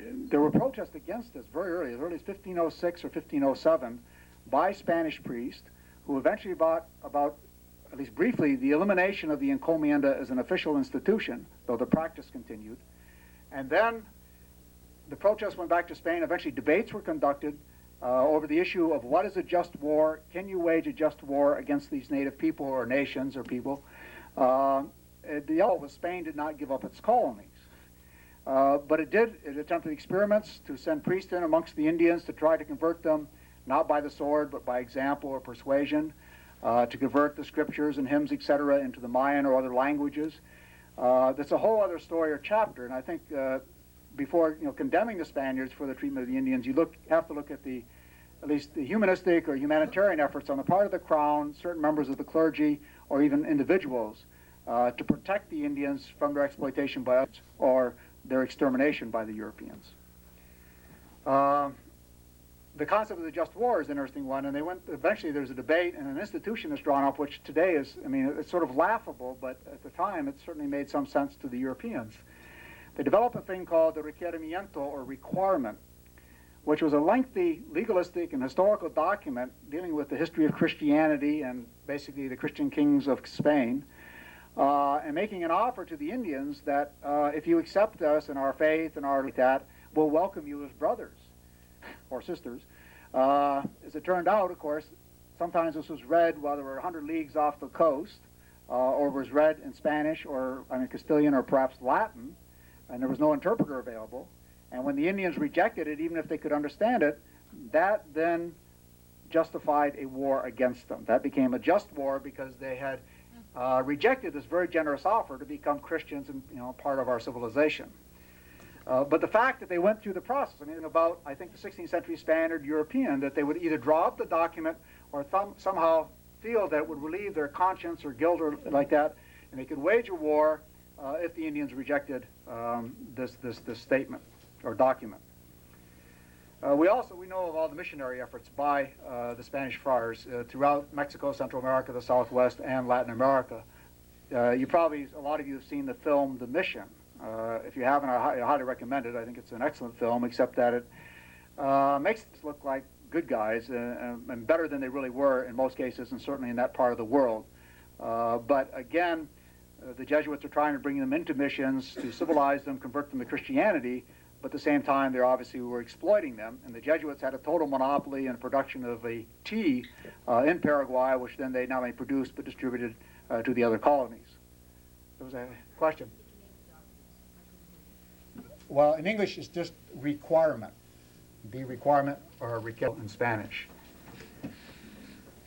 There were protests against this very early, as early as 1506 or 1507, by Spanish priests who eventually brought about, at least briefly, the elimination of the encomienda as an official institution, though the practice continued. And then the protests went back to Spain. Eventually debates were conducted over the issue of what is a just war. Can you wage a just war against these native people or nations or people? The yellow was Spain did not give up its colonies. But it attempted experiments to send priests in amongst the Indians to try to convert them, not by the sword, but by example or persuasion, to convert the scriptures and hymns, etc., into the Mayan or other languages. That's a whole other story or chapter, and I think before condemning the Spaniards for the treatment of the Indians, you have to look at at least the humanistic or humanitarian efforts on the part of the Crown, certain members of the clergy, or even individuals, to protect the Indians from their exploitation by us or their extermination by the Europeans. The concept of the just war is an interesting one, and eventually there's a debate and an institution is drawn up, which today is, it's sort of laughable, but at the time it certainly made some sense to the Europeans. They developed a thing called the requerimiento, or requirement, which was a lengthy legalistic and historical document dealing with the history of Christianity and basically the Christian kings of Spain, and making an offer to the Indians that if you accept us and our faith and our that, we'll welcome you as brothers or sisters. As it turned out, of course, sometimes this was read while they were 100 leagues off the coast, or was read in Spanish or Castilian or perhaps Latin, and there was no interpreter available. And when the Indians rejected it, even if they could understand it, that then justified a war against them. That became a just war because they had rejected this very generous offer to become Christians and part of our civilization. But the fact that they went through the process, about, I think, the 16th century standard European, that they would either draw up the document or somehow feel that it would relieve their conscience or guilt or like that, and they could wage a war if the Indians rejected this statement or document. We know of all the missionary efforts by the Spanish friars throughout Mexico, Central America, the Southwest, and Latin America. a lot of you have seen the film The Mission. If you haven't, I highly recommend it. I think it's an excellent film, except that it makes us look like good guys and better than they really were in most cases, and certainly in that part of the world. But again, the Jesuits are trying to bring them into missions to civilize them, convert them to Christianity, but at the same time, they obviously were exploiting them. And the Jesuits had a total monopoly in production of a tea in Paraguay, which then they not only produced but distributed to the other colonies. There was a question. Well, in English, it's just requirement. Be requirement or requirement in Spanish.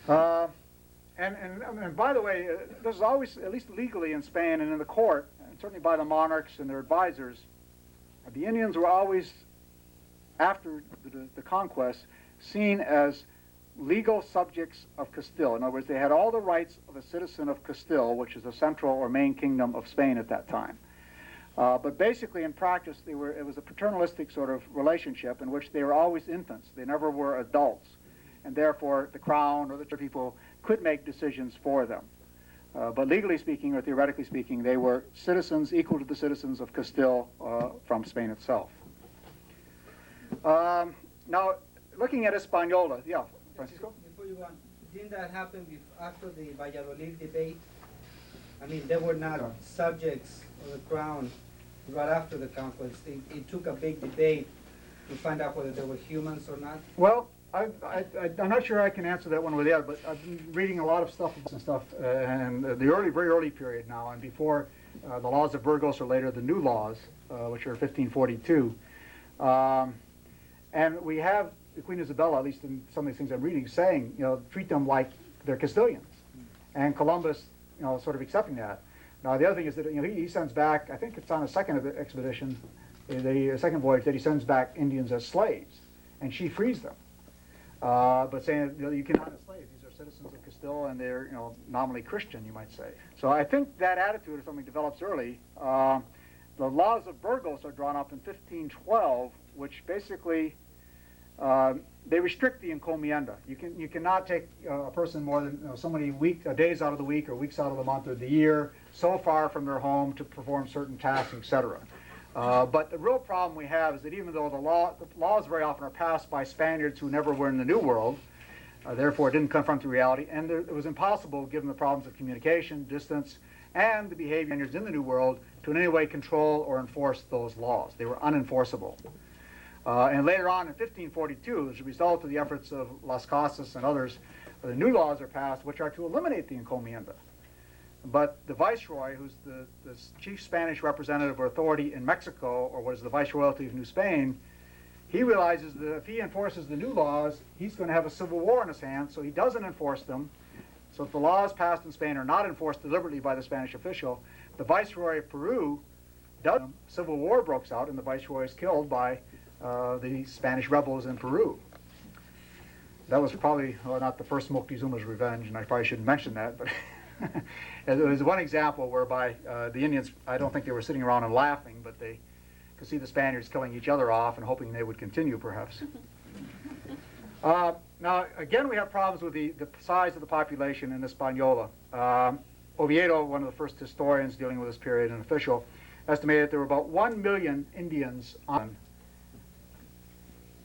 And by the way, this is always, at least legally in Spain and in the court, and certainly by the monarchs and their advisors, the Indians were always, after the conquest, seen as legal subjects of Castile. In other words, they had all the rights of a citizen of Castile, which is the central or main kingdom of Spain at that time. But basically, in practice, it was a paternalistic sort of relationship in which they were always infants. They never were adults. And therefore, the crown or the people could make decisions for them. But legally speaking, or theoretically speaking, they were citizens equal to the citizens of Castile from Spain itself. Now, looking at Hispaniola, yeah, Francisco? Before you go on, didn't that happen after the Valladolid debate? I mean, they were not subjects of the crown right after the conquest. It took a big debate to find out whether they were humans or not. Well, I'm not sure I can answer that one with the other, but I've been reading a lot of stuff and the very early period now, and before the laws of Burgos or later the new laws, which are 1542. And we have Queen Isabella, at least in some of these things I'm reading, saying, treat them like they're Castilians. And Columbus, sort of accepting that. Now, the other thing is that he sends back, I think it's on a second expedition, the second voyage, that he sends back Indians as slaves, and she frees them. But saying you cannot enslave; these are citizens of Castile, and they're nominally Christian, you might say. So I think that attitude is something develops early. The laws of Burgos are drawn up in 1512, which basically they restrict the encomienda. You cannot take a person more than so many days out of the week or weeks out of the month or the year, so far from their home to perform certain tasks, etc. But the real problem we have is that even though the laws very often are passed by Spaniards who never were in the New World, therefore didn't confront the reality, and it was impossible, given the problems of communication, distance, and the behavior of Spaniards in the New World, to in any way control or enforce those laws. They were unenforceable. And later on in 1542, as a result of the efforts of Las Casas and others, the new laws are passed which are to eliminate the encomienda. But the viceroy, who's the chief Spanish representative or authority in Mexico, or what is the Viceroyalty of New Spain, he realizes that if he enforces the new laws, he's going to have a civil war in his hands, so he doesn't enforce them. So if the laws passed in Spain are not enforced deliberately by the Spanish official, the Viceroy of Peru does. Civil war breaks out, and the Viceroy is killed by the Spanish rebels in Peru. That was probably not the first Moctezuma's revenge, and I probably shouldn't mention that, but it was one example whereby the Indians, I don't think they were sitting around and laughing, but they could see the Spaniards killing each other off and hoping they would continue, perhaps. Now, again, we have problems with the size of the population in Hispaniola. Oviedo, one of the first historians dealing with this period, an official, estimated there were about 1 million Indians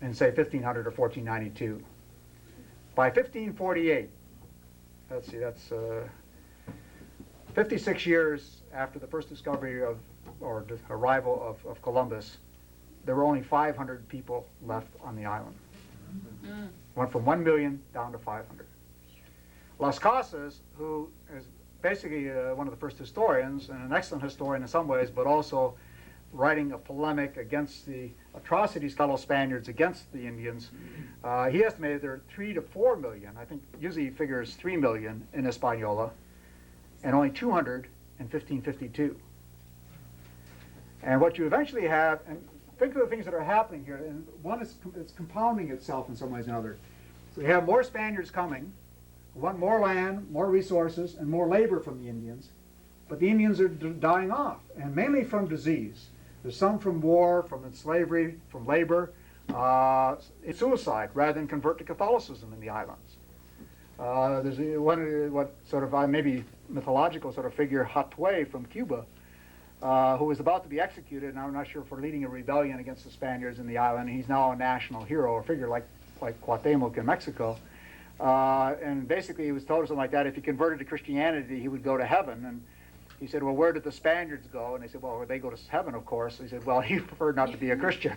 in, say, 1500 or 1492. By 1548, let's see, that's 56 years after the first discovery or the arrival of Columbus, there were only 500 people left on the island. Went from 1 million down to 500. Las Casas, who is basically one of the first historians, and an excellent historian in some ways, but also writing a polemic against the atrocities of fellow Spaniards against the Indians, he estimated there are 3 to 4 million. I think usually he figures 3 million in Hispaniola, and only 200 in 1552. And what you eventually have, and think of the things that are happening here, and one is it's compounding itself in some ways or another. So you have more Spaniards coming, who want more land, more resources, and more labor from the Indians, but the Indians are dying off, and mainly from disease. There's some from war, from slavery, from labor, suicide, rather than convert to Catholicism in the islands. There's one, what sort of maybe mythological sort of figure, Hatue from Cuba, who was about to be executed, and I'm not sure, for leading a rebellion against the Spaniards in the island. He's now a national hero or figure like Cuauhtemoc in Mexico. And basically he was told something like that, if he converted to Christianity, he would go to heaven. And he said, well, where did the Spaniards go? And they said, well, they go to heaven, of course. He said, well, he preferred not to be a Christian.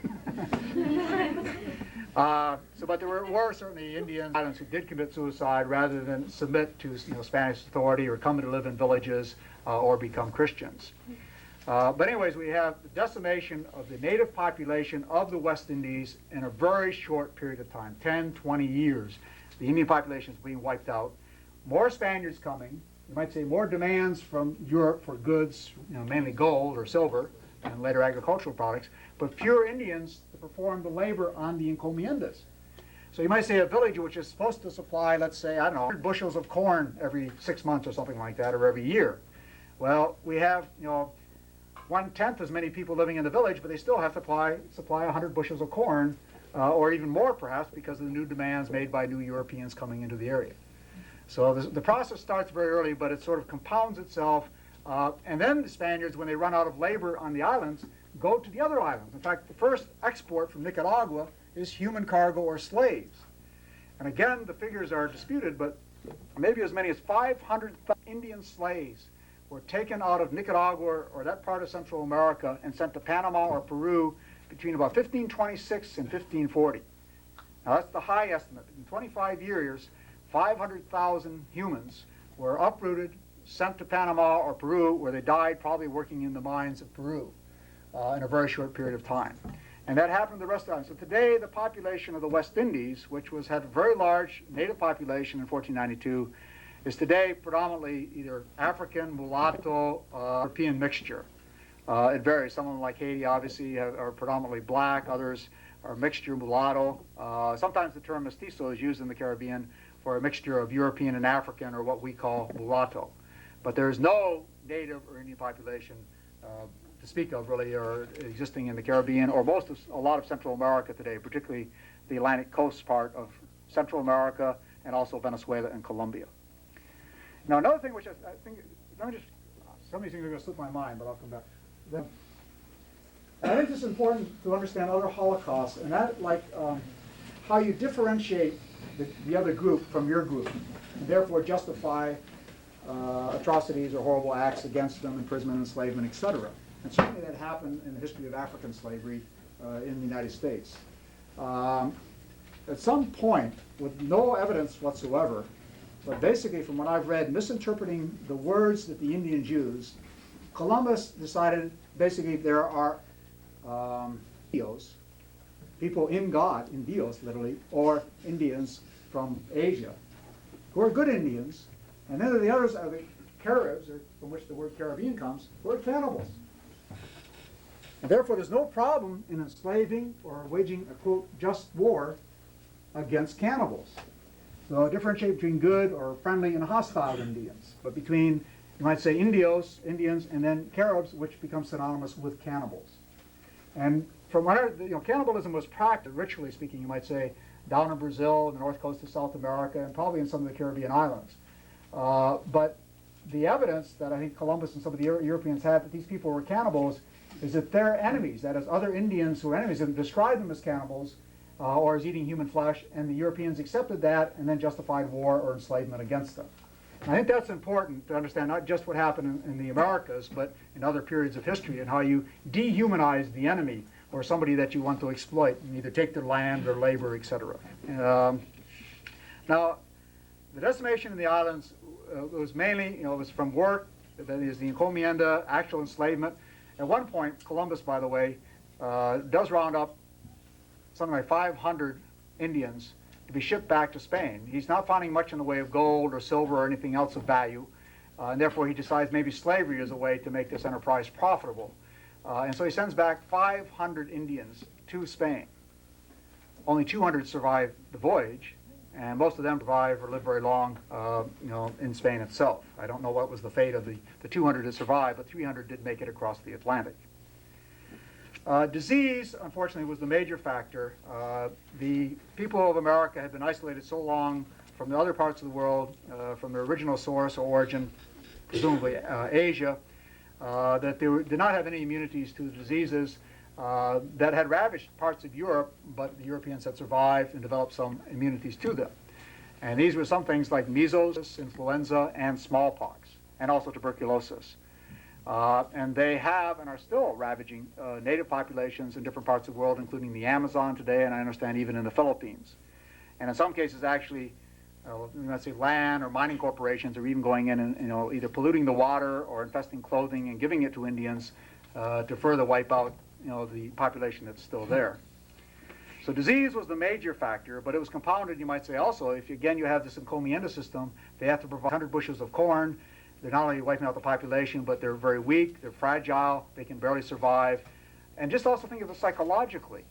But there were certainly Indian islands who did commit suicide rather than submit to Spanish authority or come to live in villages or become Christians. But anyways, we have the decimation of the native population of the West Indies in a very short period of time, 10, 20 years. The Indian population is being wiped out. More Spaniards coming. You might say more demands from Europe for goods, mainly gold or silver, and later agricultural products, but fewer Indians to perform the labor on the encomiendas. So you might say a village which is supposed to supply, let's say, I don't know, 100 bushels of corn every 6 months or something like that, or every year. Well, we have, 1/10 as many people living in the village, but they still have to supply 100 bushels of corn, or even more perhaps, because of the new demands made by new Europeans coming into the area. So the process starts very early, but it sort of compounds itself. And then the Spaniards, when they run out of labor on the islands, go to the other islands. In fact, the first export from Nicaragua is human cargo or slaves. And again, the figures are disputed, but maybe as many as 500 Indian slaves were taken out of Nicaragua or that part of Central America and sent to Panama or Peru between about 1526 and 1540. Now that's the high estimate. In 25 years, 500,000 humans were uprooted, sent to Panama or Peru, where they died probably working in the mines of Peru in a very short period of time. And that happened to the rest of the island. So today, the population of the West Indies, which had a very large native population in 1492, is today predominantly either African, mulatto, European mixture. It varies. Some of them, like Haiti, obviously, are predominantly black. Others are mixture mulatto. Sometimes the term mestizo is used in the Caribbean for a mixture of European and African, or what we call mulatto. But there is no native or Indian population to speak of, really, or existing in the Caribbean or a lot of Central America today, particularly the Atlantic coast part of Central America and also Venezuela and Colombia. Now, another thing which I think, some of these things are going to slip my mind, but I'll come back. I think it's important to understand other Holocausts, and that, how you differentiate the other group from your group, and therefore justify atrocities or horrible acts against them, imprisonment, enslavement, etc. And certainly that happened in the history of African slavery in the United States. At some point, with no evidence whatsoever, but basically from what I've read, misinterpreting the words that the Indians used, Columbus decided basically there are Dios, people in God, in Dios literally, or Indians from Asia, who are good Indians, and then the others are the Caribs, or from which the word Caribbean comes, who are cannibals. And therefore there's no problem in enslaving or waging a, quote, just war against cannibals. So differentiate between good or friendly and hostile Indians, but between, you might say, Indians, and then Caribs, which become synonymous with cannibals. And from what cannibalism was practiced, ritually speaking, you might say, down in Brazil, the north coast of South America, and probably in some of the Caribbean islands. But the evidence that I think Columbus and some of the Europeans had that these people were cannibals is that their enemies, that is other Indians who were enemies, and described them as cannibals or as eating human flesh, and the Europeans accepted that and then justified war or enslavement against them. And I think that's important to understand, not just what happened in the Americas, but in other periods of history, and how you dehumanize the enemy or somebody that you want to exploit, and either take their land or labor, etc. Now, the decimation in the islands was mainly, it was from work, that is the encomienda, actual enslavement. At one point, Columbus, by the way, does round up something like 500 Indians to be shipped back to Spain. He's not finding much in the way of gold or silver or anything else of value, and therefore he decides maybe slavery is a way to make this enterprise profitable. And so he sends back 500 Indians to Spain. Only 200 survive the voyage, and most of them survive or live very long, in Spain itself. I don't know what was the fate of the 200 that survived, but 300 did make it across the Atlantic. Disease, unfortunately, was the major factor. The people of America had been isolated so long from the other parts of the world, from their original source or origin, presumably Asia, that did not have any immunities to the diseases that had ravaged parts of Europe, but the Europeans had survived and developed some immunities to them. And these were some things like measles, influenza, and smallpox, and also tuberculosis. And they have and are still ravaging native populations in different parts of the world, including the Amazon today, and I understand even in the Philippines. And in some cases, actually, let's say land or mining corporations are even going in and either polluting the water or infesting clothing and giving it to Indians to further wipe out the population that's still there. So disease was the major factor, but it was compounded, you might say, also if you have this encomienda system, they have to provide 100 bushels of corn. They're not only wiping out the population, but they're very weak, they're fragile, they can barely survive. And just also think of it psychologically.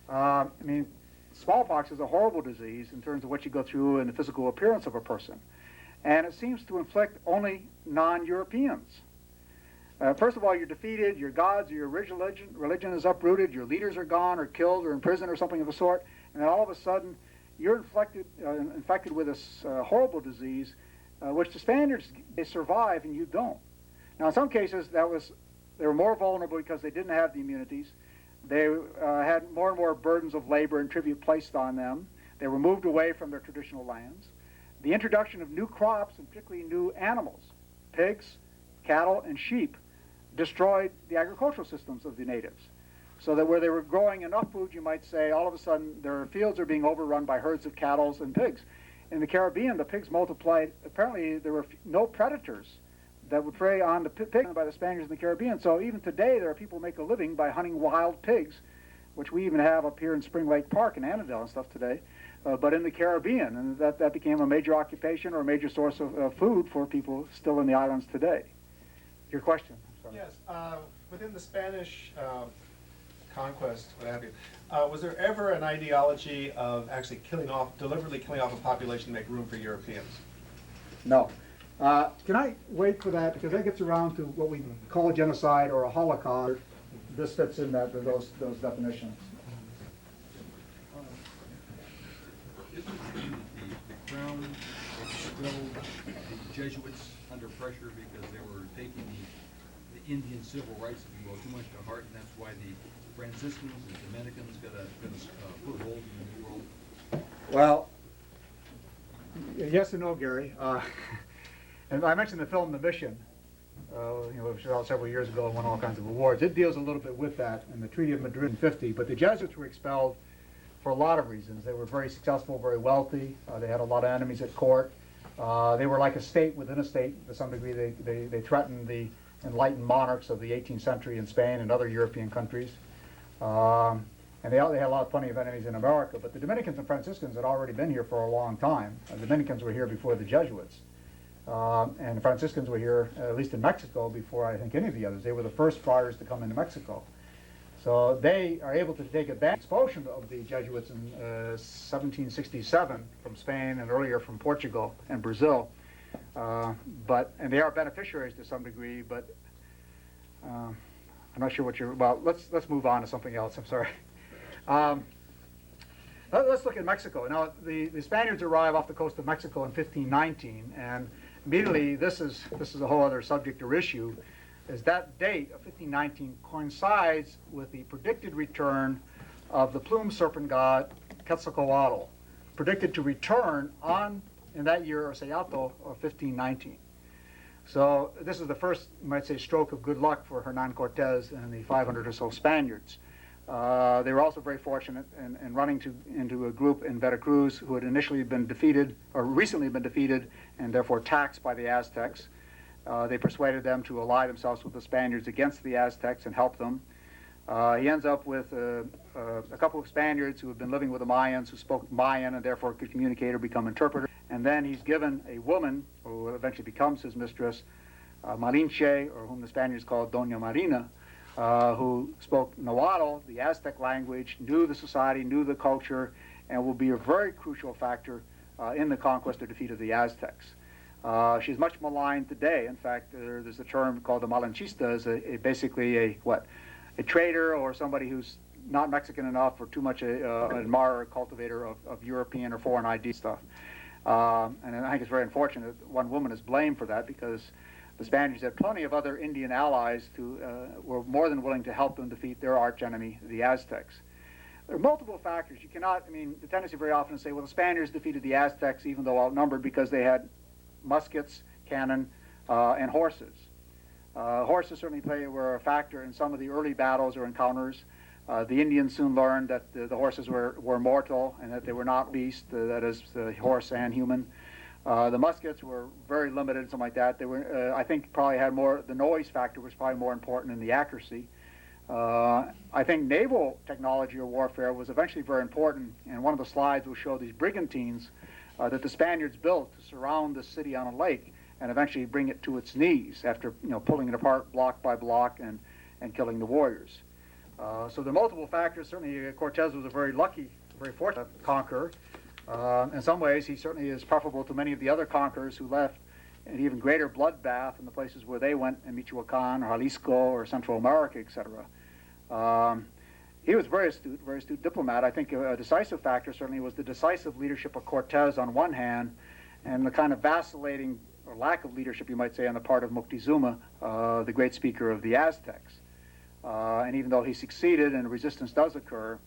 I mean, smallpox is a horrible disease in terms of what you go through and the physical appearance of a person. And it seems to inflict only non-Europeans. First of all, you're defeated, your gods, your original religion is uprooted, your leaders are gone or killed or in prison or something of the sort, and then all of a sudden you're infected with this horrible disease, which the Spaniards, they survive and you don't. Now in some cases they were more vulnerable because they didn't have the immunities. They had more and more burdens of labor and tribute placed on them. They were moved away from their traditional lands. The introduction of new crops, and particularly new animals, pigs, cattle, and sheep, destroyed the agricultural systems of the natives. So that where they were growing enough food, you might say, all of a sudden their fields are being overrun by herds of cattle and pigs. In the Caribbean, the pigs multiplied. Apparently, there were no predators that would prey on the pigs by the Spaniards in the Caribbean. So even today, there are people who make a living by hunting wild pigs, which we even have up here in Spring Lake Park in Annandale and stuff today, but in the Caribbean. And that became a major occupation or a major source of food for people still in the islands today. Your question? Sorry. Yes, within the Spanish conquest, what have you, was there ever an ideology of actually deliberately killing off a population to make room for Europeans? No. Can I wait for that? Because that gets around to what we call a genocide or a Holocaust. This fits in those definitions. The Crown expelled the Jesuits under pressure because they were taking the Indian civil rights, if you will, too much to heart, and that's why the Franciscans and Dominicans got a foothold in the New World. Well, yes and no, Gary. And I mentioned the film The Mission, it was out several years ago and won all kinds of awards. It deals a little bit with that in the Treaty of Madrid in '50, but the Jesuits were expelled for a lot of reasons. They were very successful, very wealthy. They had a lot of enemies at court. They were like a state within a state to some degree. They threatened the enlightened monarchs of the 18th century in Spain and other European countries. And they had plenty of enemies in America. But the Dominicans and Franciscans had already been here for a long time. The Dominicans were here before the Jesuits. And the Franciscans were here, at least in Mexico, before I think any of the others. They were the first friars to come into Mexico. So they are able to take advantage of the expulsion of the Jesuits in 1767 from Spain and earlier from Portugal and Brazil. And they are beneficiaries to some degree, but I'm not sure what well, let's move on to something else. I'm sorry. Let's look at Mexico. Now, the Spaniards arrive off the coast of Mexico in 1519, and immediately this is a whole other subject or issue, is that date of 1519 coincides with the predicted return of the plumed serpent god Quetzalcoatl, predicted to return in that year, or Seato, of 1519. So this is the first, you might say, stroke of good luck for Hernan Cortez and the 500 or so Spaniards. They were also very fortunate in running into a group in Veracruz who had initially been defeated, or recently been defeated, and therefore taxed by the Aztecs. They persuaded them to ally themselves with the Spaniards against the Aztecs and help them. He ends up with a couple of Spaniards who had been living with the Mayans, who spoke Mayan and therefore could communicate or become interpreters. And then he's given a woman who eventually becomes his mistress, Malinche, or whom the Spaniards called Doña Marina, who spoke Nahuatl, the Aztec language, knew the society, knew the culture, and will be a very crucial factor in the conquest or defeat of the Aztecs. She's much maligned today. In fact, there's a term called the Malinchista, as basically a traitor or somebody who's not Mexican enough or too much an admirer or cultivator of European or foreign ID stuff. And I think it's very unfortunate that one woman is blamed for that, because the Spaniards had plenty of other Indian allies who were more than willing to help them defeat their archenemy, the Aztecs. There are multiple factors. You cannot, I mean, the tendency very often to say, well, the Spaniards defeated the Aztecs even though outnumbered because they had muskets, cannon, and horses. Horses certainly were a factor in some of the early battles or encounters. The Indians soon learned that the horses were mortal and that they were not beasts, that is, horse and human. The muskets were very limited, something like that. They were, I think, probably had more, the noise factor was probably more important than the accuracy. I think naval technology or warfare was eventually very important, and one of the slides will show these brigantines that the Spaniards built to surround the city on a lake and eventually bring it to its knees after pulling it apart block by block and killing the warriors. So there are multiple factors. Certainly Cortez was a very lucky, very fortunate conqueror. In some ways, he certainly is preferable to many of the other conquerors who left an even greater bloodbath in the places where they went, in Michoacan or Jalisco or Central America, etc. He was very astute diplomat. I think a decisive factor certainly was the decisive leadership of Cortez on one hand, and the kind of vacillating or lack of leadership, you might say, on the part of Moctezuma, the great speaker of the Aztecs. And even though he succeeded and resistance does occur,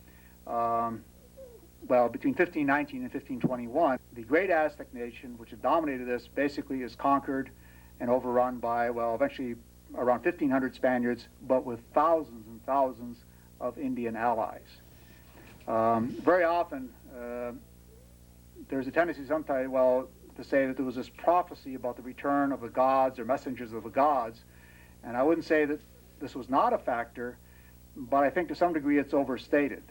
well, between 1519 and 1521, the great Aztec nation, which had dominated this, basically is conquered and overrun by, well, eventually around 1,500 Spaniards, but with thousands and thousands of Indian allies. Very often, there's a tendency sometimes, well, to say that there was this prophecy about the return of the gods or messengers of the gods, and I wouldn't say that this was not a factor, but I think to some degree it's overstated.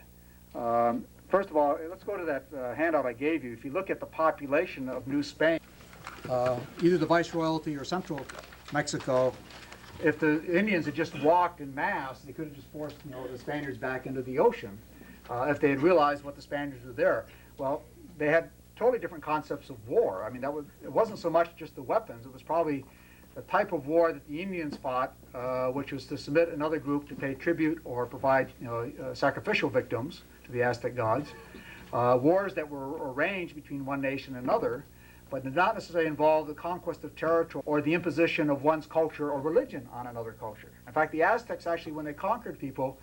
First of all, let's go to that handout I gave you. If you look at the population of New Spain, either the Viceroyalty or Central Mexico, if the Indians had just walked in mass, they could have just forced the Spaniards back into the ocean if they had realized what the Spaniards were there. Well, they had totally different concepts of war. I mean, it wasn't so much just the weapons. It was probably the type of war that the Indians fought, which was to submit another group to pay tribute or provide sacrificial victims to the Aztec gods. Wars that were arranged between one nation and another, but did not necessarily involve the conquest of territory or the imposition of one's culture or religion on another culture. In fact, the Aztecs actually, when they conquered people,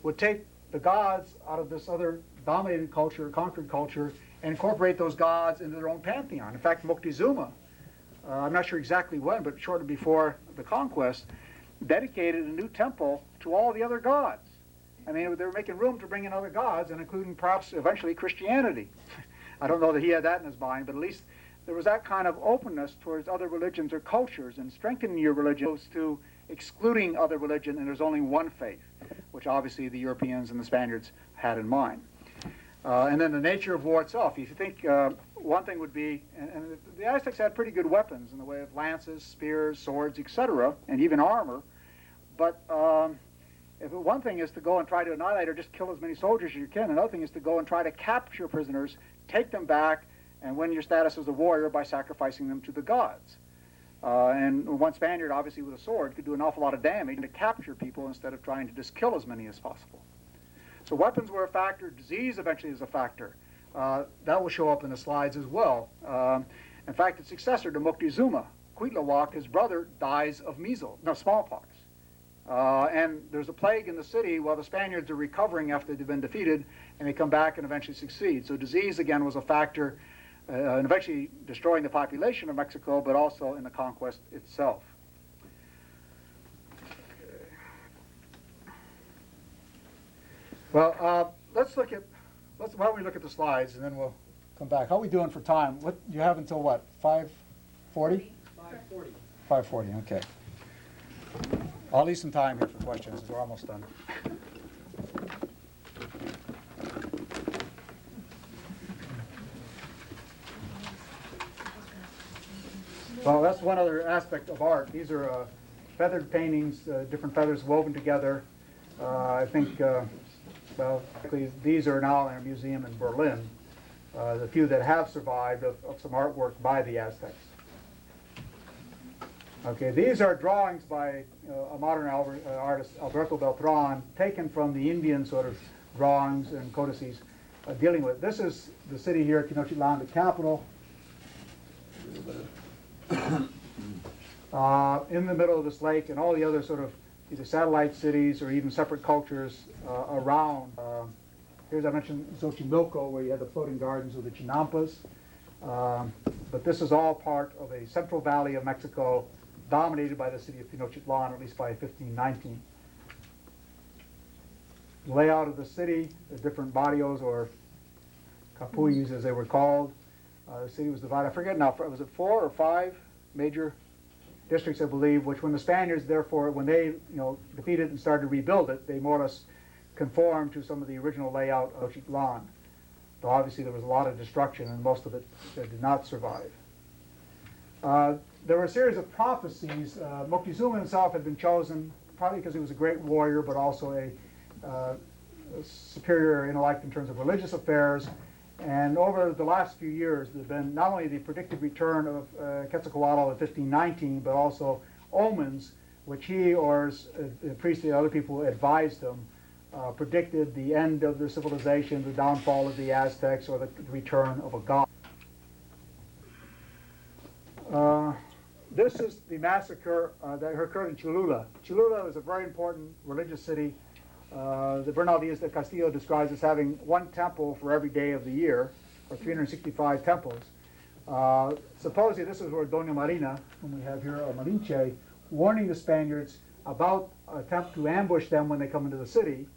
would take the gods out of this other dominated culture, conquered culture, and incorporate those gods into their own pantheon. In fact, Moctezuma, I'm not sure exactly when, but shortly before the conquest, dedicated a new temple to all the other gods. I mean, they were making room to bring in other gods, and including perhaps eventually Christianity. I don't know that he had that in his mind, but at least there was that kind of openness towards other religions or cultures, and strengthening your religion opposed to excluding other religion, and there's only one faith, which obviously the Europeans and the Spaniards had in mind. And then the nature of war itself. If you think one thing would be, and the Aztecs had pretty good weapons in the way of lances, spears, swords, etc., and even armor. But if one thing is to go and try to annihilate or just kill as many soldiers as you can, another thing is to go and try to capture prisoners, take them back, and win your status as a warrior by sacrificing them to the gods. And one Spaniard, obviously with a sword, could do an awful lot of damage to capture people instead of trying to just kill as many as possible. So weapons were a factor. Disease eventually is a factor. That will show up in the slides as well. In fact, its successor to Moctezuma, Cuitlahuac, his brother, dies of smallpox. And there's a plague in the city while the Spaniards are recovering after they've been defeated, and they come back and eventually succeed. So disease, again, was a factor in eventually destroying the population of Mexico, but also in the conquest itself. Well, why don't we look at the slides, and then we'll come back. How are we doing for time? What you have until what, 5:40? 5:40. 5:40, okay. I'll leave some time here for questions, we're almost done. Well, that's one other aspect of art. These are feathered paintings, different feathers woven together. I think, well, actually, these are now in a museum in Berlin, the few that have survived of some artwork by the Aztecs. Okay, these are drawings by a modern artist, Alberto Beltran, taken from the Indian sort of drawings and codices dealing with. This is the city here, Tenochtitlan, the capital. in the middle of this lake, and all the other sort of either satellite cities or even separate cultures around. Here's, I mentioned Xochimilco, where you had the floating gardens of the Chinampas. But this is all part of a central valley of Mexico dominated by the city of Tenochtitlan, at least by 1519. The layout of the city, the different barrios or capullos as they were called. The city was divided, I forget now, was it 4 or 5 major districts, I believe, which when the Spaniards, therefore, when they defeated and started to rebuild it, they more or less conformed to some of the original layout of Tenochtitlan. Though obviously there was a lot of destruction and most of it did not survive. There were a series of prophecies. Moctezuma himself had been chosen probably because he was a great warrior, but also a superior intellect in terms of religious affairs. And over the last few years, there's been not only the predicted return of Quetzalcoatl in 1519, but also omens, which he or the priest and other people who advised him predicted the end of their civilization, the downfall of the Aztecs, or the return of a god. This is the massacre that occurred in Cholula. Cholula is a very important religious city. The Bernaldillas de Castillo describes as having one temple for every day of the year, or 365 temples. Supposedly this is where Doña Marina, whom we have here, Malinche, warning the Spaniards about an attempt to ambush them when they come into the city.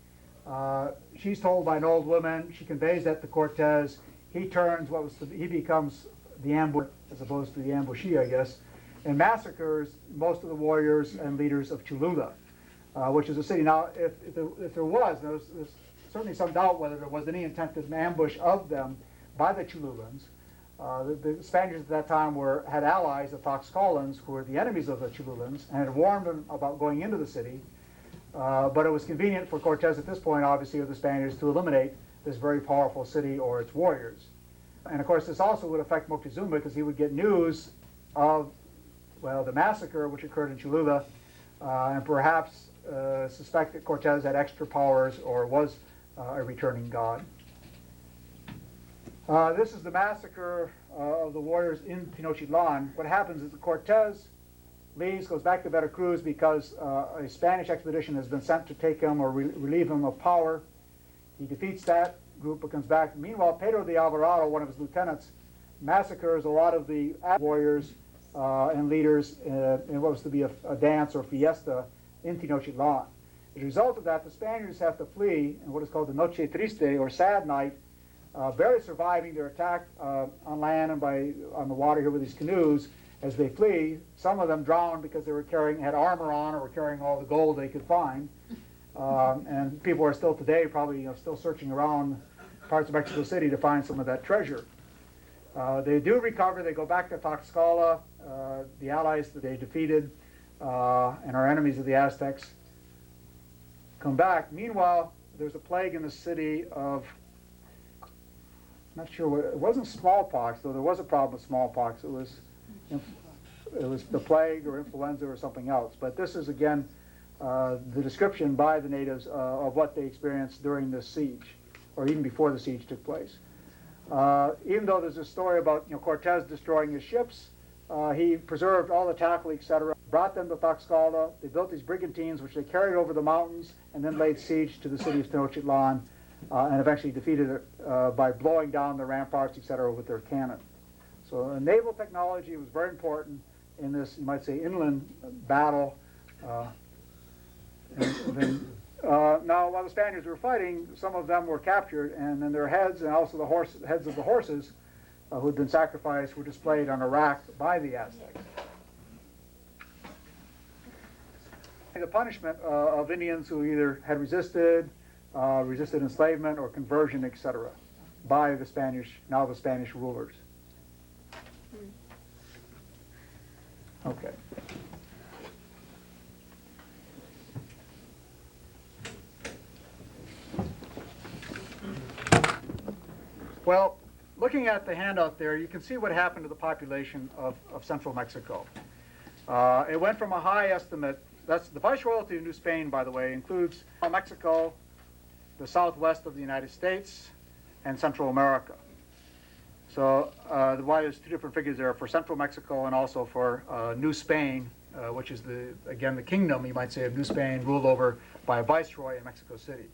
She's told by an old woman, she conveys that to Cortez. He turns he becomes the ambush as opposed to the ambushee, I guess, and massacres most of the warriors and leaders of Cholula. Which is a city. Now, if there was, there's certainly some doubt whether there was any intended ambush of them by the Cholulans. The Spaniards at that time had allies, the Tlaxcalans, who were the enemies of the Cholulans, and had warned them about going into the city. But it was convenient for Cortez at this point, obviously, of the Spaniards to eliminate this very powerful city or its warriors. And of course, this also would affect Moctezuma because he would get news of, well, the massacre which occurred in Cholula, and perhaps suspect that Cortez had extra powers or was a returning god. This is the massacre of the warriors in Tenochtitlan. What happens is that Cortez leaves, goes back to Veracruz because a Spanish expedition has been sent to take him or relieve him of power. He defeats that group but comes back. Meanwhile, Pedro de Alvarado, one of his lieutenants, massacres a lot of the warriors and leaders in what was to be a dance or fiesta in Tenochtitlan. As a result of that, the Spaniards have to flee in what is called the Noche Triste, or sad night, barely surviving their attack on land and on the water here with these canoes. As they flee, some of them drowned because they had armor on or were carrying all the gold they could find. And people are still today probably still searching around parts of Mexico City to find some of that treasure. They do recover. They go back to Tlaxcala, the allies that they defeated, and our enemies of the Aztecs come back. Meanwhile, there's a plague in the city of, not sure what, it wasn't smallpox, though there was a problem with smallpox. It was the plague or influenza or something else. But this is, again, the description by the natives of what they experienced during the siege, or even before the siege took place. Even though there's a story about Cortez destroying his ships, he preserved all the tackle, etc., brought them to Tlaxcala. They built these brigantines, which they carried over the mountains, and then laid siege to the city of Tenochtitlan, and eventually defeated it by blowing down the ramparts, etc., with their cannon. So naval technology was very important in this, you might say, inland battle. Now, while the Spaniards were fighting, some of them were captured, and then their heads, and also the heads of the horses who had been sacrificed, were displayed on a rack by the Aztecs. The punishment of Indians who either had resisted enslavement or conversion, etc., by the Spanish rulers. Okay. Well, looking at the handout there, you can see what happened to the population of central Mexico. It went from a high estimate. That's the Viceroyalty of New Spain, by the way, includes Mexico, the southwest of the United States, and Central America. So why there's two different figures there for Central Mexico and also for New Spain, which is again the kingdom, you might say, of New Spain, ruled over by a viceroy in Mexico City.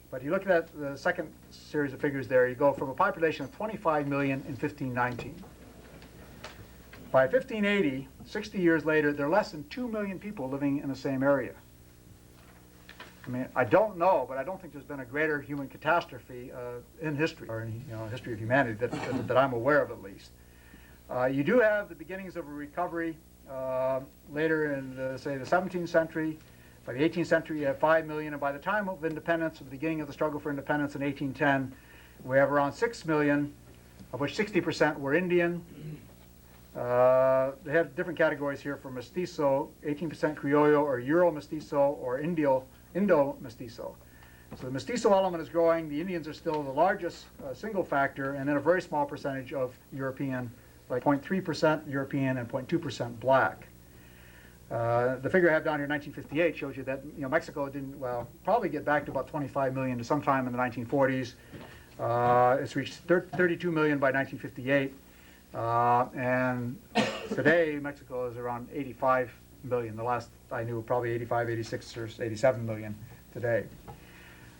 But you look at the second series of figures there, you go from a population of 25 million in 1519. By 1580, 60 years later, there are less than 2 million people living in the same area. I mean, I don't know, but I don't think there's been a greater human catastrophe in history, or in history of humanity, that I'm aware of at least. You do have the beginnings of a recovery later in, say, the 17th century. By the 18th century, you have 5 million, and by the time of independence, at the beginning of the struggle for independence in 1810, we have around 6 million, of which 60% were Indian. They have different categories here for mestizo, 18% criollo, or Euro-mestizo, or Indo-mestizo. So the mestizo element is growing. The Indians are still the largest single factor, and then a very small percentage of European, like 0.3% European and 0.2% black. The figure I have down here, 1958, shows you that Mexico didn't, probably get back to about 25 million to sometime in the 1940s. It's reached 32 million by 1958. And today, Mexico is around 85 million. The last I knew, probably 85, 86, or 87 million today.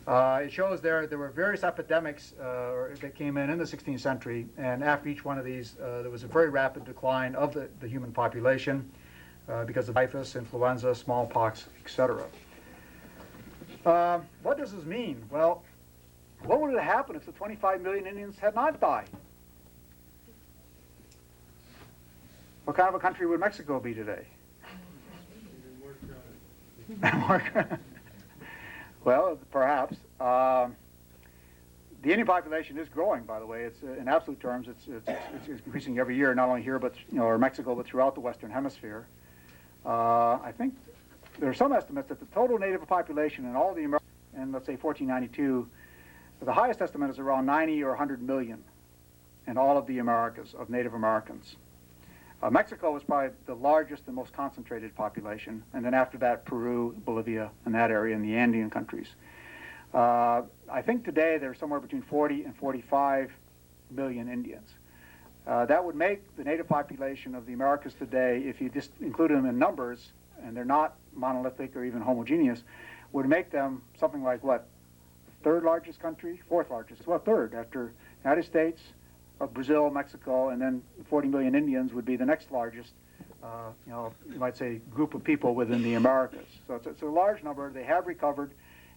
It shows there were various epidemics that came in the 16th century, and after each one of these, there was a very rapid decline of the human population because of typhus, influenza, smallpox, etc. What does this mean? Well, what would have happened if the 25 million Indians had not died? What kind of a country would Mexico be today? Well, perhaps. The Indian population is growing, by the way. It's in absolute terms, it's increasing every year, not only here, but or Mexico, but throughout the Western Hemisphere. I think there are some estimates that the total native population in all the Americas, in let's say 1492, the highest estimate is around 90 or 100 million in all of the Americas of Native Americans. Mexico was probably the largest and most concentrated population, and then after that, Peru, Bolivia, and that area in the Andean countries. I think today there's somewhere between 40 and 45 million Indians. That would make the native population of the Americas today, if you just include them in numbers, and they're not monolithic or even homogeneous, would make them something like, what, third largest country? Fourth largest. Well, third after United States, Brazil, Mexico, and then 40 million Indians would be the next largest, you might say, group of people within the Americas. So it's a large number. They have recovered,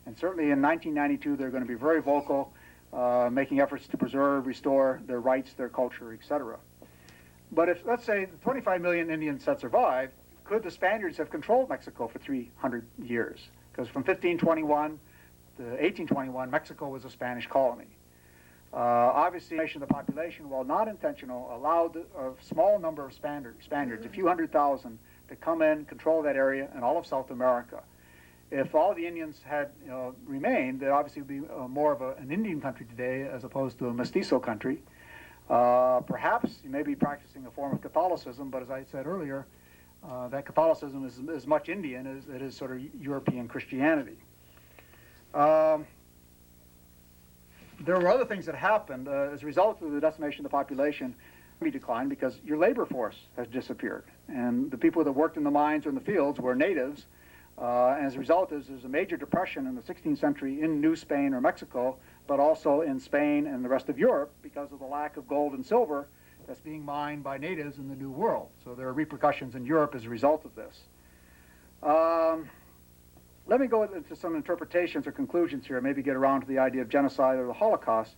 and certainly in 1992 they're going to be very vocal, making efforts to preserve, restore their rights, their culture, etc. But if, let's say, the 25 million Indians had survived, could the Spaniards have controlled Mexico for 300 years? Because from 1521 to 1821, Mexico was a Spanish colony. Obviously, the population, while not intentional, allowed a small number of Spaniards, a few 100,000, to come in, control that area, and all of South America. If all the Indians had remained, there obviously would be more of an Indian country today as opposed to a mestizo country. Perhaps you may be practicing a form of Catholicism, but as I said earlier, that Catholicism is as much Indian as it is sort of European Christianity. There were other things that happened as a result of the decimation of the population. Declined because your labor force has disappeared, and the people that worked in the mines or in the fields were natives. And as a result, there's a major depression in the 16th century in New Spain or Mexico, but also in Spain and the rest of Europe because of the lack of gold and silver that's being mined by natives in the New World. So there are repercussions in Europe as a result of this. Let me go into some interpretations or conclusions here, maybe get around to the idea of genocide or the Holocaust.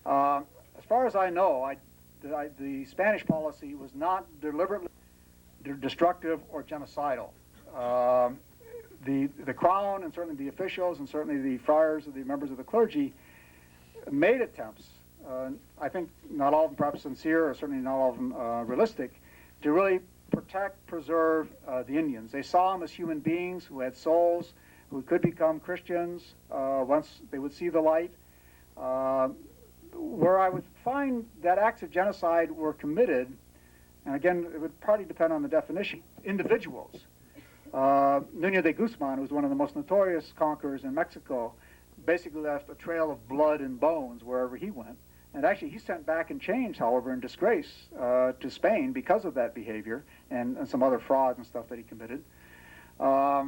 As far as I know, the Spanish policy was not deliberately destructive or genocidal. The crown and certainly the officials and certainly the friars and the members of the clergy made attempts, I think not all of them perhaps sincere or certainly not all of them realistic, to really protect, preserve the Indians. They saw them as human beings who had souls, who could become Christians once they would see the light. Where I would find that acts of genocide were committed, and again, it would partly depend on the definition, individuals. Nuño de Guzman, who was one of the most notorious conquerors in Mexico, basically left a trail of blood and bones wherever he went, And actually, he's sent back in chains, however, in disgrace to Spain because of that behavior and some other frauds and stuff that he committed. There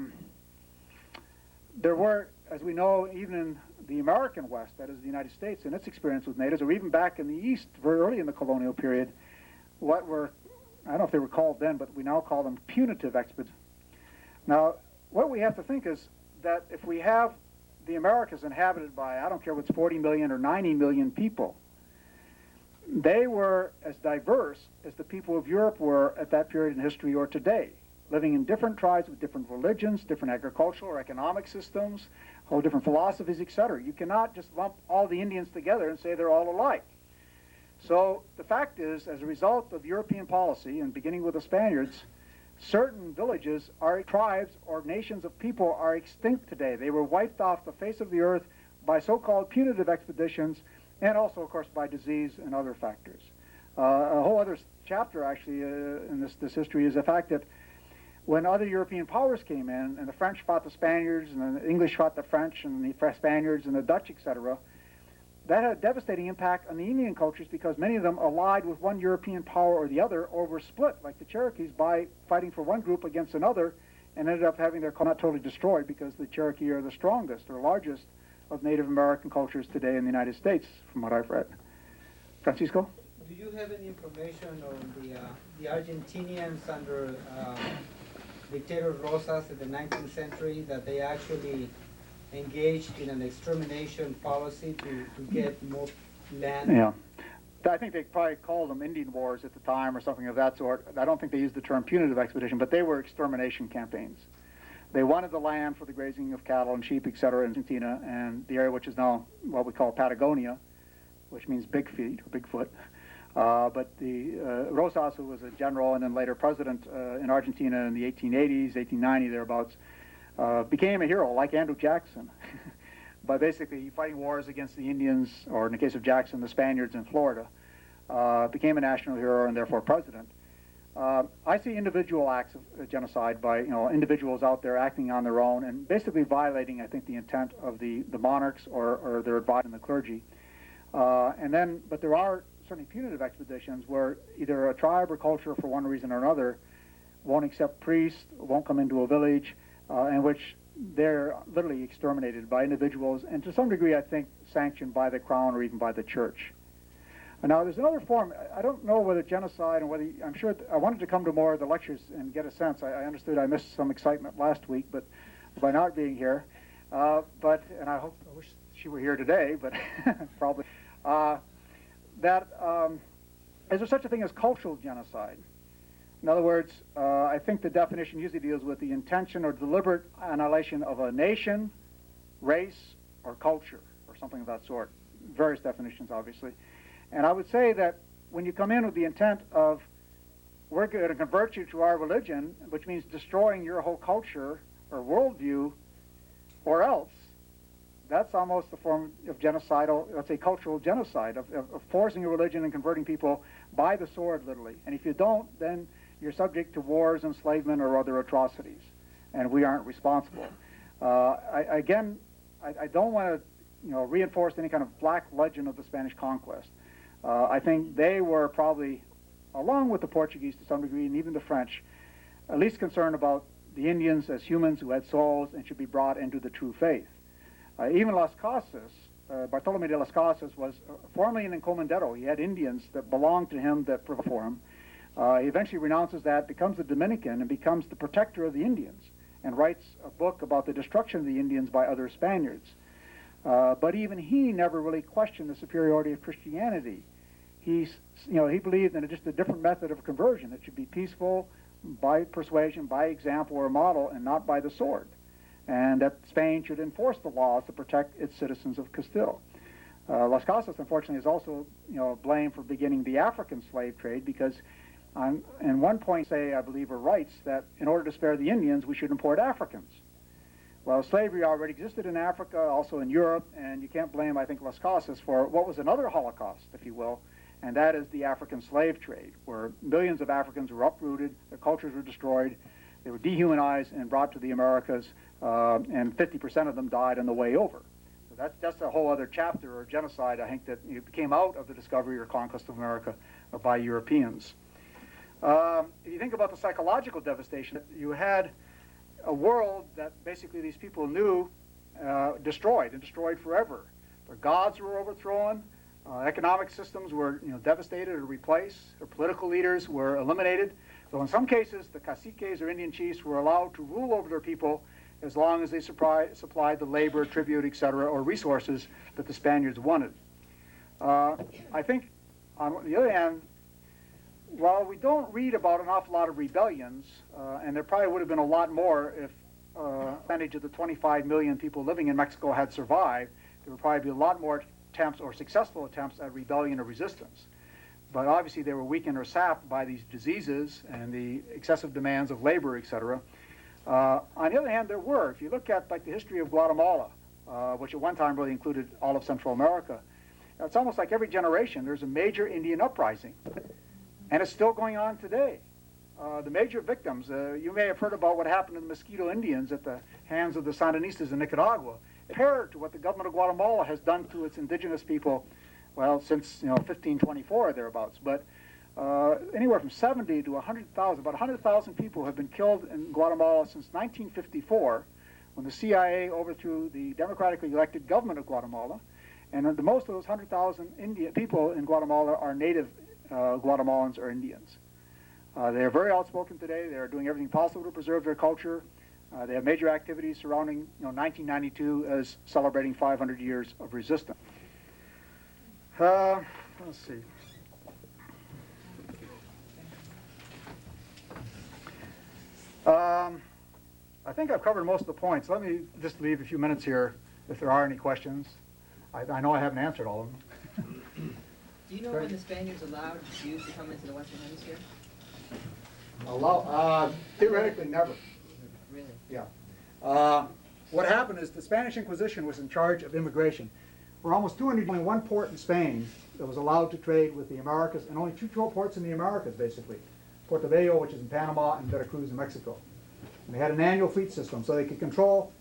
were, as we know, even in the American West, that is the United States, in its experience with natives, or even back in the East, very early in the colonial period, what were, I don't know if they were called then, but we now call them punitive expeditions. Now, what we have to think is that if we have the Americas inhabited by, I don't care if it's 40 million or 90 million people, they were as diverse as the people of Europe were at that period in history or today, living in different tribes with different religions, different agricultural or economic systems, whole different philosophies, etc. You cannot just lump all the Indians together and say they're all alike. So the fact is, as a result of European policy, and beginning with the Spaniards, certain villages, are tribes or nations of people are extinct today. They were wiped off the face of the earth by so-called punitive expeditions, and also, of course, by disease and other factors. A whole other chapter, actually, in this history is the fact that when other European powers came in, and the French fought the Spaniards, and the English fought the French, and the Spaniards, and the Dutch, etc., that had a devastating impact on the Indian cultures because many of them allied with one European power or the other, or were split, like the Cherokees, by fighting for one group against another, and ended up having their not totally destroyed because the Cherokee are the strongest or largest of Native American cultures today in the United States, from what I've read. Francisco? Do you have any information on the Argentinians under Dictator Rosas in the 19th century, that they actually engaged in an extermination policy to get more land? Yeah. I think they probably called them Indian Wars at the time or something of that sort. I don't think they used the term punitive expedition, but they were extermination campaigns. They wanted the land for the grazing of cattle and sheep, etc., in Argentina, and the area which is now what we call Patagonia, which means big feet or Bigfoot. But the Rosas, who was a general and then later president in Argentina in the 1880s, 1890, thereabouts, became a hero like Andrew Jackson by basically fighting wars against the Indians, or in the case of Jackson, the Spaniards in Florida, became a national hero and therefore president. I see individual acts of genocide by individuals out there acting on their own and basically violating, I think, the intent of the monarchs or their advisors and the clergy. But there are certainly punitive expeditions where either a tribe or culture, for one reason or another, won't accept priests, won't come into a village, in which they're literally exterminated by individuals, and to some degree, I think, sanctioned by the crown or even by the church. Now, there's another form. I don't know whether genocide and whether, I'm sure, I wanted to come to more of the lectures and get a sense. I understood I missed some excitement last week, but by not being here, and I wish she were here today, but probably, is there such a thing as cultural genocide? In other words, I think the definition usually deals with the intention or deliberate annihilation of a nation, race, or culture, or something of that sort. Various definitions, obviously. And I would say that when you come in with the intent of, we're going to convert you to our religion, which means destroying your whole culture or worldview, or else, that's almost a form of genocidal, let's say cultural genocide, of forcing a religion and converting people by the sword, literally. And if you don't, then you're subject to wars, enslavement, or other atrocities, and we aren't responsible. I don't want to reinforce any kind of black legend of the Spanish conquest. I think they were probably, along with the Portuguese to some degree, and even the French, at least concerned about the Indians as humans who had souls and should be brought into the true faith. Even Las Casas, Bartolome de las Casas was formerly an encomendero. He had Indians that belonged to him that provided for him. He eventually renounces that, becomes a Dominican, and becomes the protector of the Indians, and writes a book about the destruction of the Indians by other Spaniards. But even he never really questioned the superiority of Christianity. He believed in just a different method of conversion. It should be peaceful, by persuasion, by example or model, and not by the sword. And that Spain should enforce the laws to protect its citizens of Castile. Las Casas, unfortunately, is also blamed for beginning the African slave trade because, in one point, I believe, or writes that in order to spare the Indians, we should import Africans. Well, slavery already existed in Africa, also in Europe, and you can't blame, I think, Las Casas for what was another Holocaust, if you will, and that is the African slave trade, where millions of Africans were uprooted, their cultures were destroyed, they were dehumanized and brought to the Americas, and 50% of them died on the way over. So That's a whole other chapter or genocide, I think, that came out of the discovery or conquest of America by Europeans. If you think about the psychological devastation, you had a world that basically these people knew destroyed forever. Their gods were overthrown, economic systems were devastated or replaced, their political leaders were eliminated. So in some cases, the caciques or Indian chiefs were allowed to rule over their people as long as they supplied the labor, tribute, etc., or resources that the Spaniards wanted. I think, on the other hand, while we don't read about an awful lot of rebellions, and there probably would have been a lot more if percentage of the 25 million people living in Mexico had survived, there would probably be a lot more attempts or successful attempts at rebellion or resistance. But obviously they were weakened or sapped by these diseases and the excessive demands of labor, etc. On the other hand, there were. If you look at like the history of Guatemala, which at one time really included all of Central America, it's almost like every generation there's a major Indian uprising. And it's still going on today. The major victims, you may have heard about what happened to the Mosquito Indians at the hands of the Sandinistas in Nicaragua. Compared to what the government of Guatemala has done to its indigenous people, well, since 1524 or thereabouts. But anywhere from 70 to 100,000, about 100,000 people have been killed in Guatemala since 1954, when the CIA overthrew the democratically elected government of Guatemala. And the most of those 100,000 Indian people in Guatemala are native Guatemalans or Indians. They are very outspoken today. They are doing everything possible to preserve their culture. They have major activities surrounding 1992 as celebrating 500 years of resistance. Let's see. I think I've covered most of the points. Let me just leave a few minutes here if there are any questions. I know I haven't answered all of them. Do you know when the Spaniards allowed Jews to come into the Western Hemisphere? Theoretically, never. Really? Yeah. What happened is the Spanish Inquisition was in charge of immigration. For almost 200 years, only one port in Spain that was allowed to trade with the Americas, and only two ports in the Americas, basically. Portobello, which is in Panama, and Veracruz in Mexico. And they had an annual fleet system, so they could control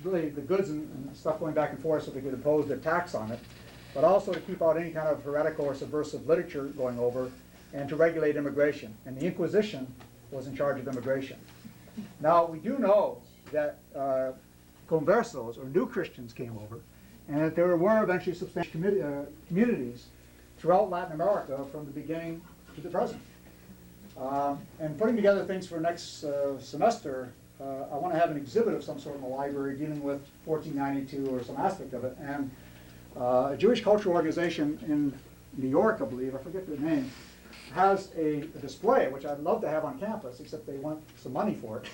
really the goods and stuff going back and forth so they could impose their tax on it, but also to keep out any kind of heretical or subversive literature going over, and to regulate immigration. And the Inquisition was in charge of immigration. Now, we do know that conversos, or new Christians, came over, and that there were eventually substantial communities throughout Latin America from the beginning to the present. And putting together things for next semester, I want to have an exhibit of some sort in the library dealing with 1492 or some aspect of it. And a Jewish cultural organization in New York, I believe, I forget their name, has a display, which I'd love to have on campus, except they want some money for it.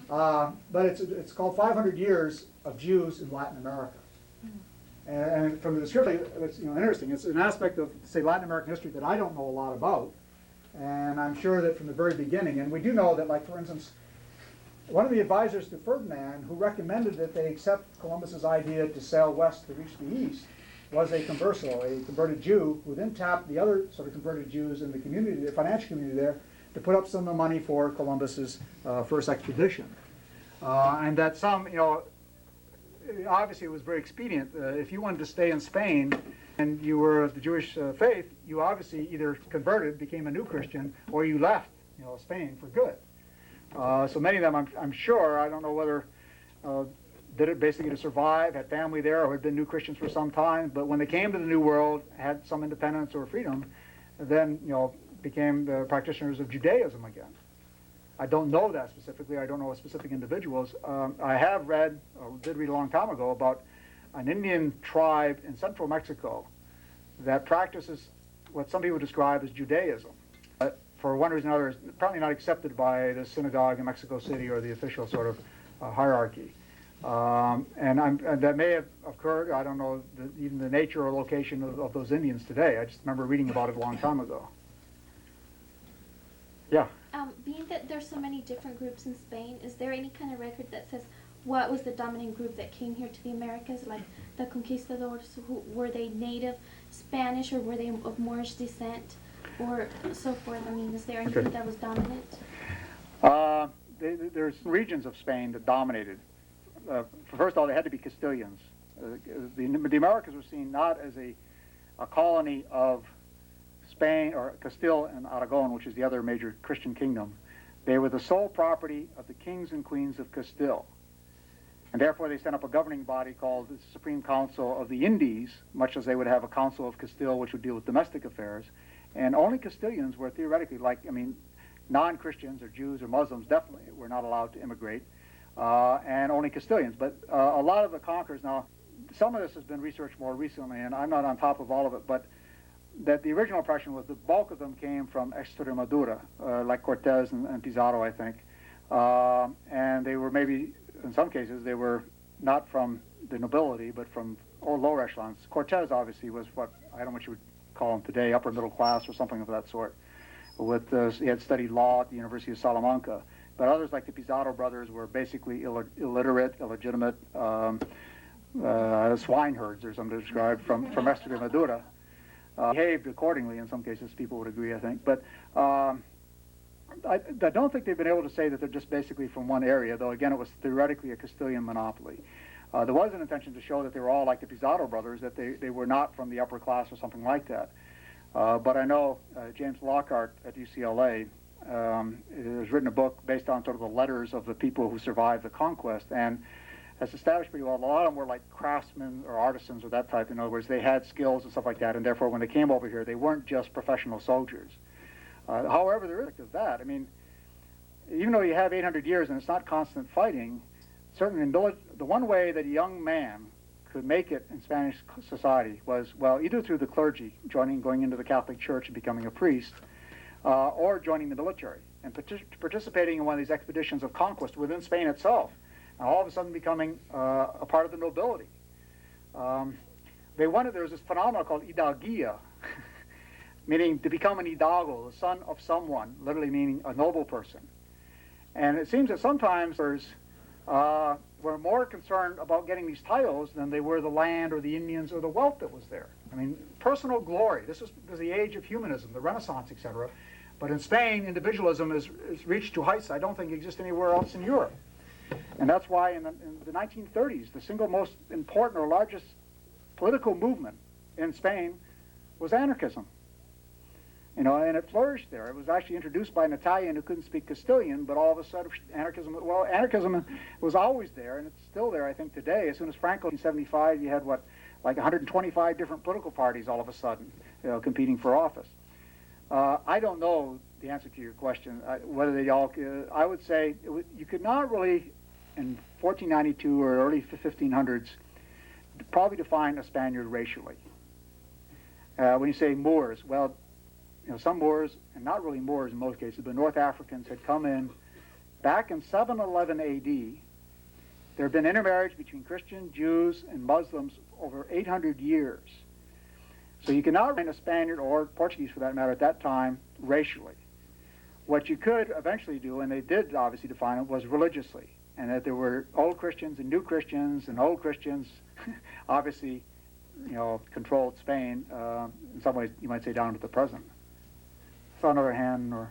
But it's called 500 Years of Jews in Latin America. And from the description, it's interesting. It's an aspect of, say, Latin American history that I don't know a lot about. And I'm sure that from the very beginning, and we do know that, like, for instance, one of the advisors to Ferdinand, who recommended that they accept Columbus's idea to sail west to reach the east, was a converso, a converted Jew, who then tapped the other sort of converted Jews in the community, the financial community there, to put up some of the money for Columbus's first expedition. And that some, obviously it was very expedient. If you wanted to stay in Spain and you were of the Jewish faith, you obviously either converted, became a new Christian, or you left, Spain for good. So many of them, I'm sure, I don't know whether did it basically to survive, had family there, or had been new Christians for some time, but when they came to the New World, had some independence or freedom, then, became the practitioners of Judaism again. I don't know that specifically. I don't know specific individuals. I have read, or did read a long time ago, about an Indian tribe in central Mexico that practices what some people describe as Judaism. But for one reason or another, it's probably not accepted by the synagogue in Mexico City or the official sort of hierarchy. And that may have occurred, I don't know even the nature or location of those Indians today. I just remember reading about it a long time ago. Yeah? Being that there's so many different groups in Spain, is there any kind of record that says what was the dominant group that came here to the Americas, like the conquistadors? Were they native Spanish, or were they of Moorish descent, or so forth? I mean, is there anything that was dominant? There's regions of Spain that dominated. First of all, they had to be Castilians. The Americas were seen not as a colony of Spain or Castile and Aragon, which is the other major Christian kingdom. They were the sole property of the kings and queens of Castile. And therefore they set up a governing body called the Supreme Council of the Indies, much as they would have a Council of Castile which would deal with domestic affairs. And only Castilians were theoretically, non-Christians or Jews or Muslims definitely were not allowed to immigrate, and only Castilians. But a lot of the conquerors now, some of this has been researched more recently, and I'm not on top of all of it, but that the original impression was the bulk of them came from Extremadura, like Cortez and Pizarro, I think. And they were maybe, in some cases, they were not from the nobility, but from lower echelons. Cortez obviously was what, I don't know what you would call him today, upper middle class or something of that sort. He had studied law at the University of Salamanca. But others, like the Pizarro brothers, were basically illiterate, illegitimate swineherds, or something to describe, from Extremadura. Behaved accordingly in some cases, people would agree, I think. But I don't think they've been able to say that they're just basically from one area, though again it was theoretically a Castilian monopoly. There was an intention to show that they were all like the Pizarro brothers, that they were not from the upper class or something like that. But I know James Lockhart at UCLA has written a book based on sort of the letters of the people who survived the conquest, and has established pretty well. A lot of them were like craftsmen or artisans or that type. In other words, they had skills and stuff like that, and therefore when they came over here, they weren't just professional soldiers. However, there is that. I mean, even though you have 800 years and it's not constant fighting, certainly the one way that a young man could make it in Spanish society was, well, either through the clergy, going into the Catholic Church and becoming a priest, or joining the military and participating in one of these expeditions of conquest within Spain itself, and all of a sudden becoming a part of the nobility. There was this phenomenon called hidalguía, meaning to become an hidalgo, the son of someone, literally meaning a noble person. And it seems that sometimes were more concerned about getting these titles than they were the land or the Indians or the wealth that was there. I mean, personal glory. This was the age of humanism, the Renaissance, etc. But in Spain, individualism has reached to heights I don't think exist anywhere else in Europe. And that's why in the 1930s, the single most important or largest political movement in Spain was anarchism. And it flourished there. It was actually introduced by an Italian who couldn't speak Castilian, but all of a sudden anarchism was always there, and it's still there, I think, today. As soon as Franco in 1975, you had, like 125 different political parties all of a sudden, competing for office. I don't know the answer to your question, whether they all, I would say, you could not really, in 1492 or early 1500s, probably define a Spaniard racially. When you say Moors, well, some Moors, and not really Moors in most cases, but North Africans had come in back in 711 A.D. There had been intermarriage between Christian, Jews, and Muslims over 800 years. So you could not define a Spaniard, or Portuguese for that matter, at that time, racially. What you could eventually do, and they did obviously define it, was religiously. And that there were old Christians and new Christians, and old Christians obviously, controlled Spain, in some ways you might say down to the present. So on the other hand, or...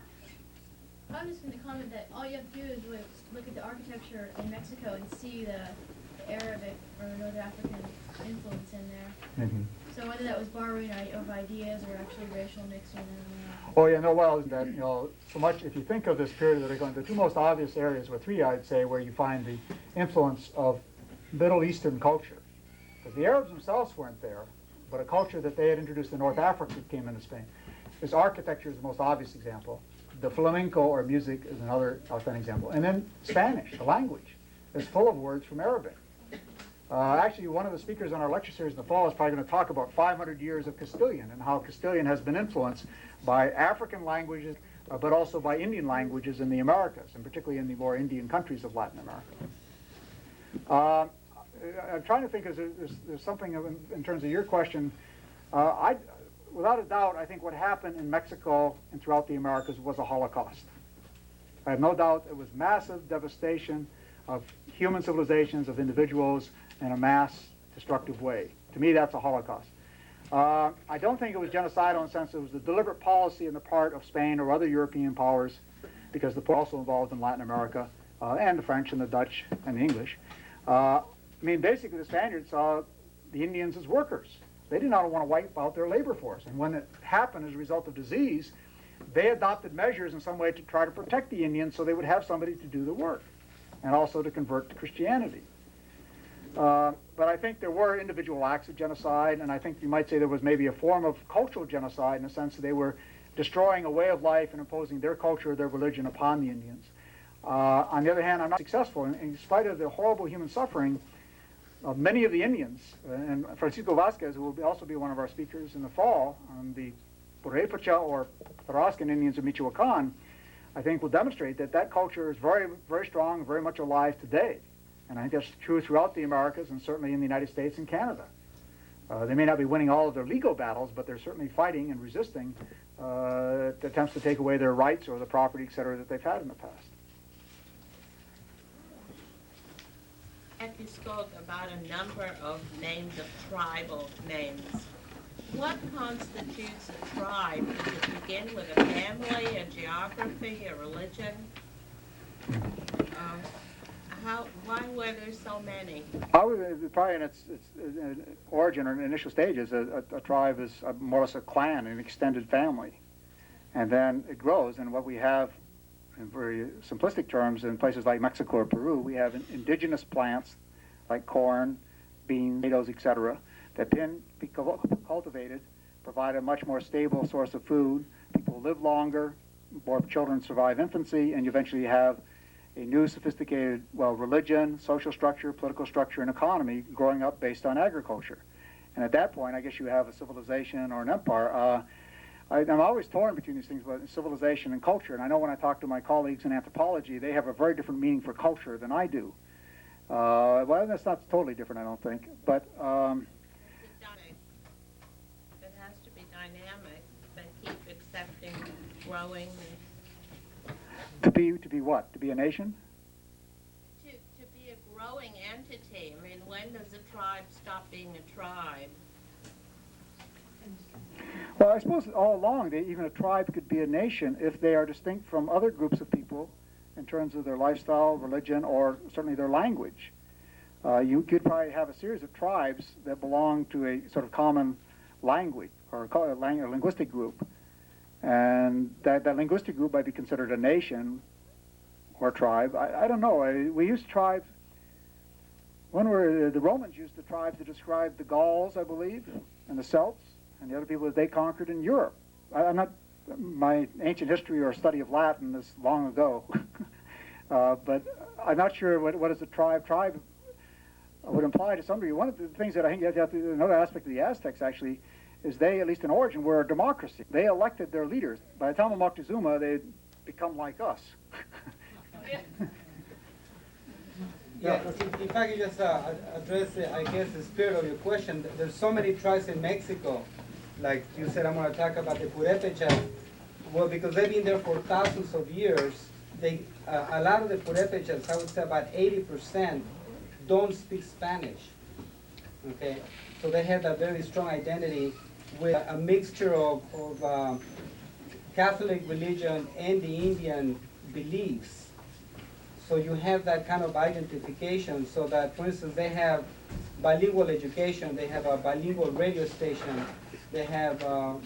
I was just going to comment that all you have to do is look at the architecture in Mexico and see the Arabic or North African influence in there. Mm-hmm. So whether that was borrowing of ideas or actually racial mixing, I don't know. Oh yeah, no, well, that, so much, if you think of this period that they're going, the two most obvious areas were three, I'd say, where you find the influence of Middle Eastern culture. Because the Arabs themselves weren't there, but a culture that they had introduced in North Africa came into Spain. This architecture is the most obvious example. The flamenco or music is another outstanding example. And then Spanish, the language, is full of words from Arabic. Actually, one of the speakers on our lecture series in the fall is probably going to talk about 500 years of Castilian and how Castilian has been influenced by African languages, but also by Indian languages in the Americas, and particularly in the more Indian countries of Latin America. I'm trying to think, there's something in terms of your question. Without a doubt, I think what happened in Mexico and throughout the Americas was a Holocaust. I have no doubt it was massive devastation of human civilizations, of individuals, in a mass destructive way. To me, that's a Holocaust. I don't think it was genocidal in the sense it was a deliberate policy on the part of Spain or other European powers, because the also involved in Latin America, and the French and the Dutch and the English. Basically the Spaniards saw the Indians as workers. They did not want to wipe out their labor force. And when it happened as a result of disease, they adopted measures in some way to try to protect the Indians so they would have somebody to do the work and also to convert to Christianity. But I think there were individual acts of genocide, and I think you might say there was maybe a form of cultural genocide in the sense that they were destroying a way of life and imposing their culture, their religion upon the Indians. On the other hand, I'm not successful. In spite of the horrible human suffering, many of the Indians, and Francisco Vasquez, who will also be one of our speakers in the fall on the Purépecha or Tarascan Indians of Michoacán, I think will demonstrate that that culture is very, very strong, very much alive today. And I think that's true throughout the Americas and certainly in the United States and Canada. They may not be winning all of their legal battles, but they're certainly fighting and resisting attempts to take away their rights or the property, et cetera, that they've had in the past. You spoke about a number of names of tribal names. What constitutes a tribe? Does it begin with a family, a geography, a religion? Why were there so many? Probably in its origin or initial stages, a tribe is more or less a clan, an extended family. And then it grows, and what we have, in very simplistic terms, in places like Mexico or Peru, we have indigenous plants like corn, beans, tomatoes, etc., that can be cultivated, provide a much more stable source of food. People live longer, more children survive infancy, and you eventually have a new sophisticated, religion, social structure, political structure, and economy growing up based on agriculture. And at that point, I guess you have a civilization or an empire. I'm always torn between these things, but civilization and culture. And I know when I talk to my colleagues in anthropology, they have a very different meaning for culture than I do. Well, that's not totally different, I don't think. But it has to be dynamic. They keep accepting, growing. To be what? To be a nation? To be a growing entity. I mean, when does a tribe stop being a tribe? Well, I suppose all along, even a tribe could be a nation if they are distinct from other groups of people in terms of their lifestyle, religion, or certainly their language. You could probably have a series of tribes that belong to a sort of common language or a linguistic group. And that linguistic group might be considered a nation or a tribe. I don't know. We use tribes. The Romans used the tribes to describe the Gauls, I believe, and the Celts, and the other people that they conquered in Europe. My ancient history or study of Latin is long ago, but I'm not sure what is a tribe. Tribe would imply to some degree. One of the things that I think you have to, another aspect of the Aztecs actually, is they, at least in origin, were a democracy. They elected their leaders. By the time of Moctezuma, they'd become like us. Yeah, if I could just address, I guess, the spirit of your question. There's so many tribes in Mexico. Like you said, I'm going to talk about the Purépecha. Well, because they've been there for thousands of years, a lot of the Purépechas, I would say about 80%, don't speak Spanish. Okay, so they have a very strong identity with a mixture of Catholic religion and the Indian beliefs. So you have that kind of identification, so that, for instance, they have bilingual education, they have a bilingual radio station, they have a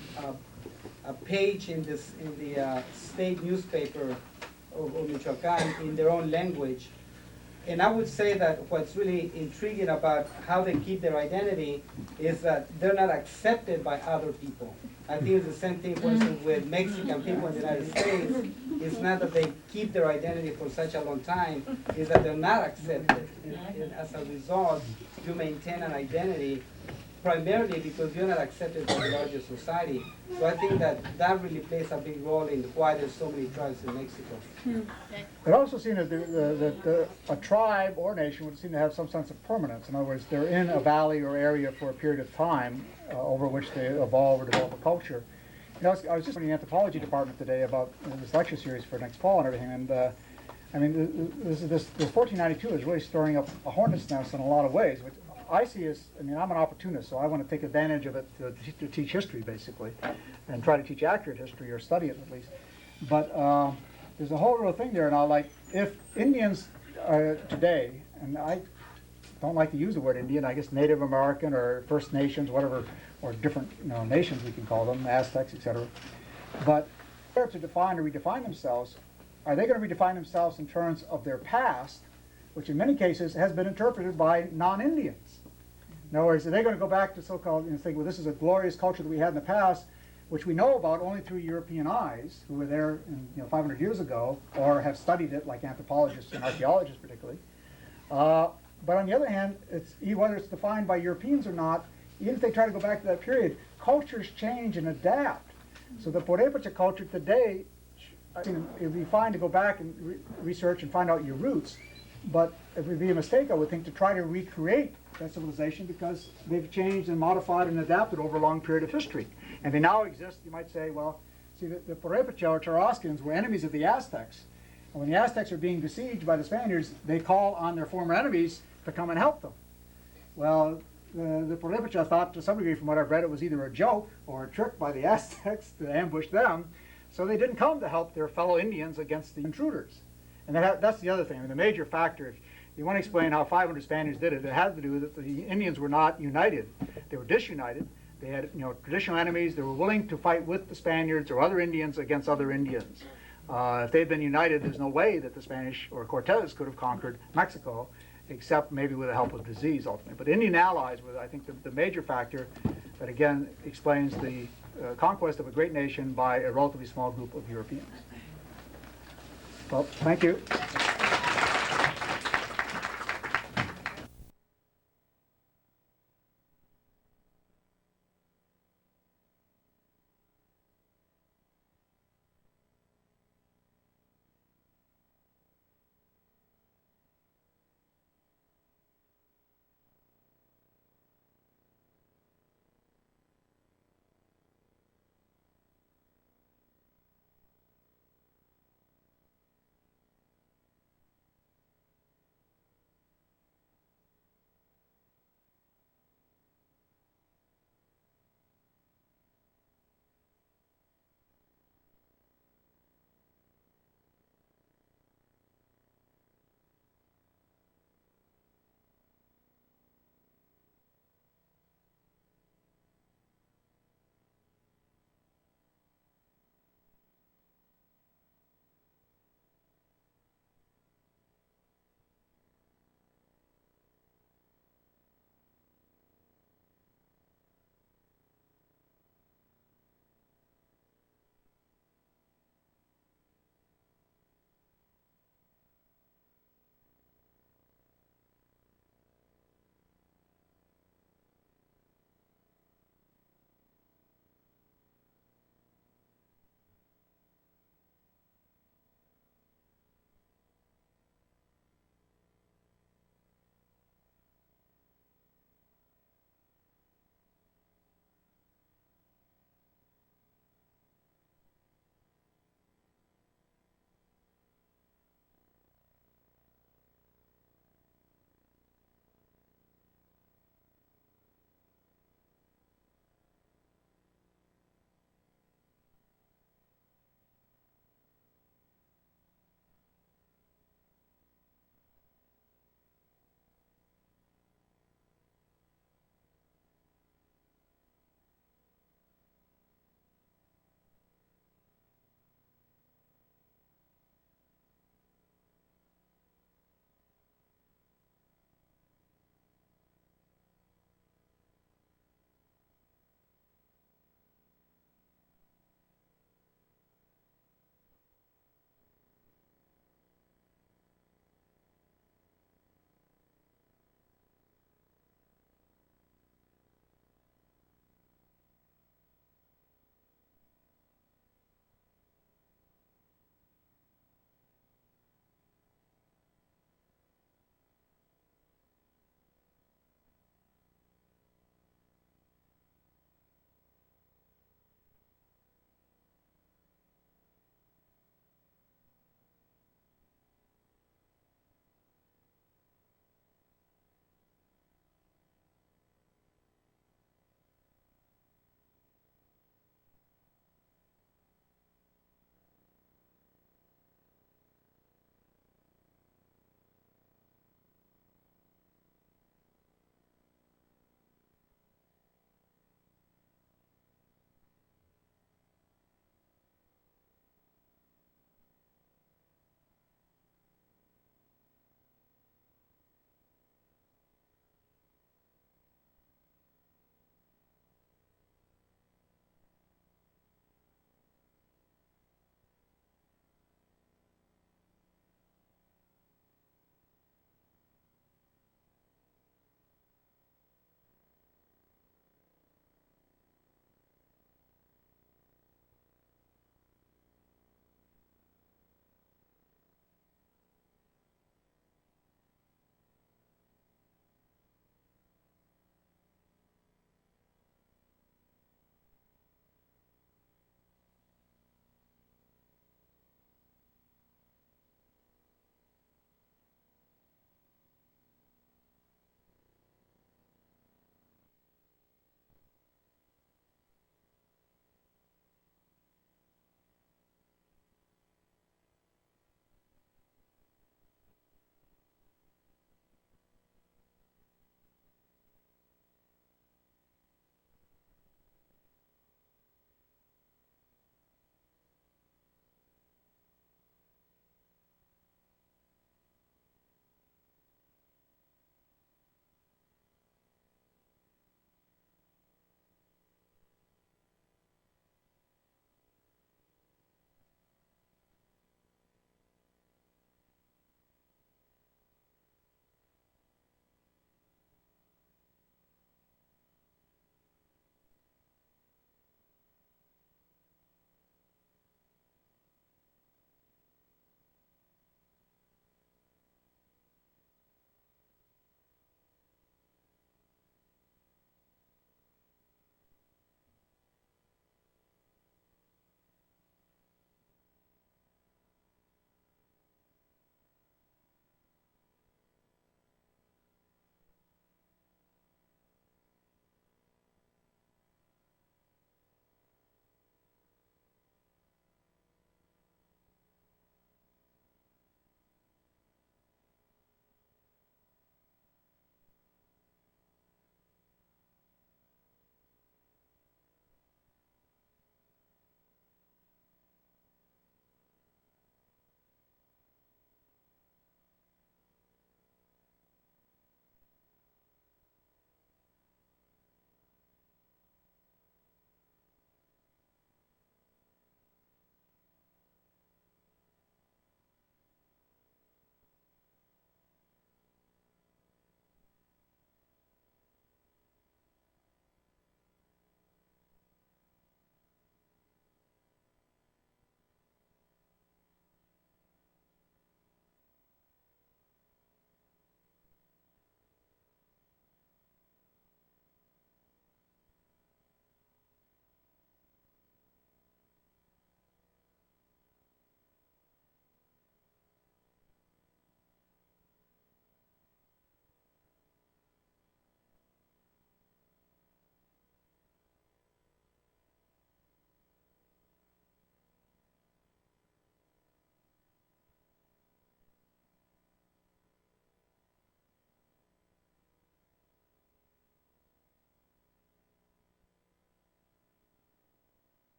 page in the state newspaper of Michoacán in their own language. And I would say that what's really intriguing about how they keep their identity is that they're not accepted by other people. I think it's the same thing, for instance, with Mexican people in the United States. It's not that they keep their identity for such a long time, it's that they're not accepted. And as a result, you maintain an identity primarily because you're not accepted by the larger society. So I think that really plays a big role in why there's so many tribes in Mexico. It also seems that a tribe or nation would seem to have some sense of permanence. In other words, they're in a valley or area for a period of time over which they evolve or develop a culture. You know, I was just in the anthropology department today about this lecture series for next fall and everything, and I mean, this 1492 is really stirring up a hornet's nest in a lot of ways, which I see as, I mean, I'm an opportunist, so I want to take advantage of it to teach history, basically, and try to teach accurate history, or study it at least. But there's a whole real thing there now, like, if Indians today, and don't like to use the word Indian, I guess Native American or First Nations, whatever, or different nations we can call them, Aztecs, etc. But to define or redefine themselves, are they going to redefine themselves in terms of their past, which in many cases has been interpreted by non-Indians? In other words, are they going to go back to so-called and think, well, this is a glorious culture that we had in the past, which we know about only through European eyes, who were there 500 years ago, or have studied it, like anthropologists and archaeologists particularly. But on the other hand, whether it's defined by Europeans or not, even if they try to go back to that period, cultures change and adapt. So the Purepecha culture today, I think it would be fine to go back and research and find out your roots, but it would be a mistake, I would think, to try to recreate that civilization, because they've changed and modified and adapted over a long period of history. And they now exist, you might say, well, see, the Purepecha or Tarascans were enemies of the Aztecs. And when the Aztecs are being besieged by the Spaniards, they call on their former enemies to come and help them. Well, the Purepecha thought, to some degree, from what I've read, it was either a joke or a trick by the Aztecs to ambush them, so they didn't come to help their fellow Indians against the intruders. And that's the other thing. I mean, the major factor, if you want to explain how 500 Spaniards did it, it had to do with that the Indians were not united. They were disunited. They had traditional enemies. They were willing to fight with the Spaniards or other Indians against other Indians. If they'd been united, there's no way that the Spanish or Cortez could have conquered Mexico, except maybe with the help of disease ultimately. But Indian allies were, I think, the major factor that again explains the conquest of a great nation by a relatively small group of Europeans. Well, thank you.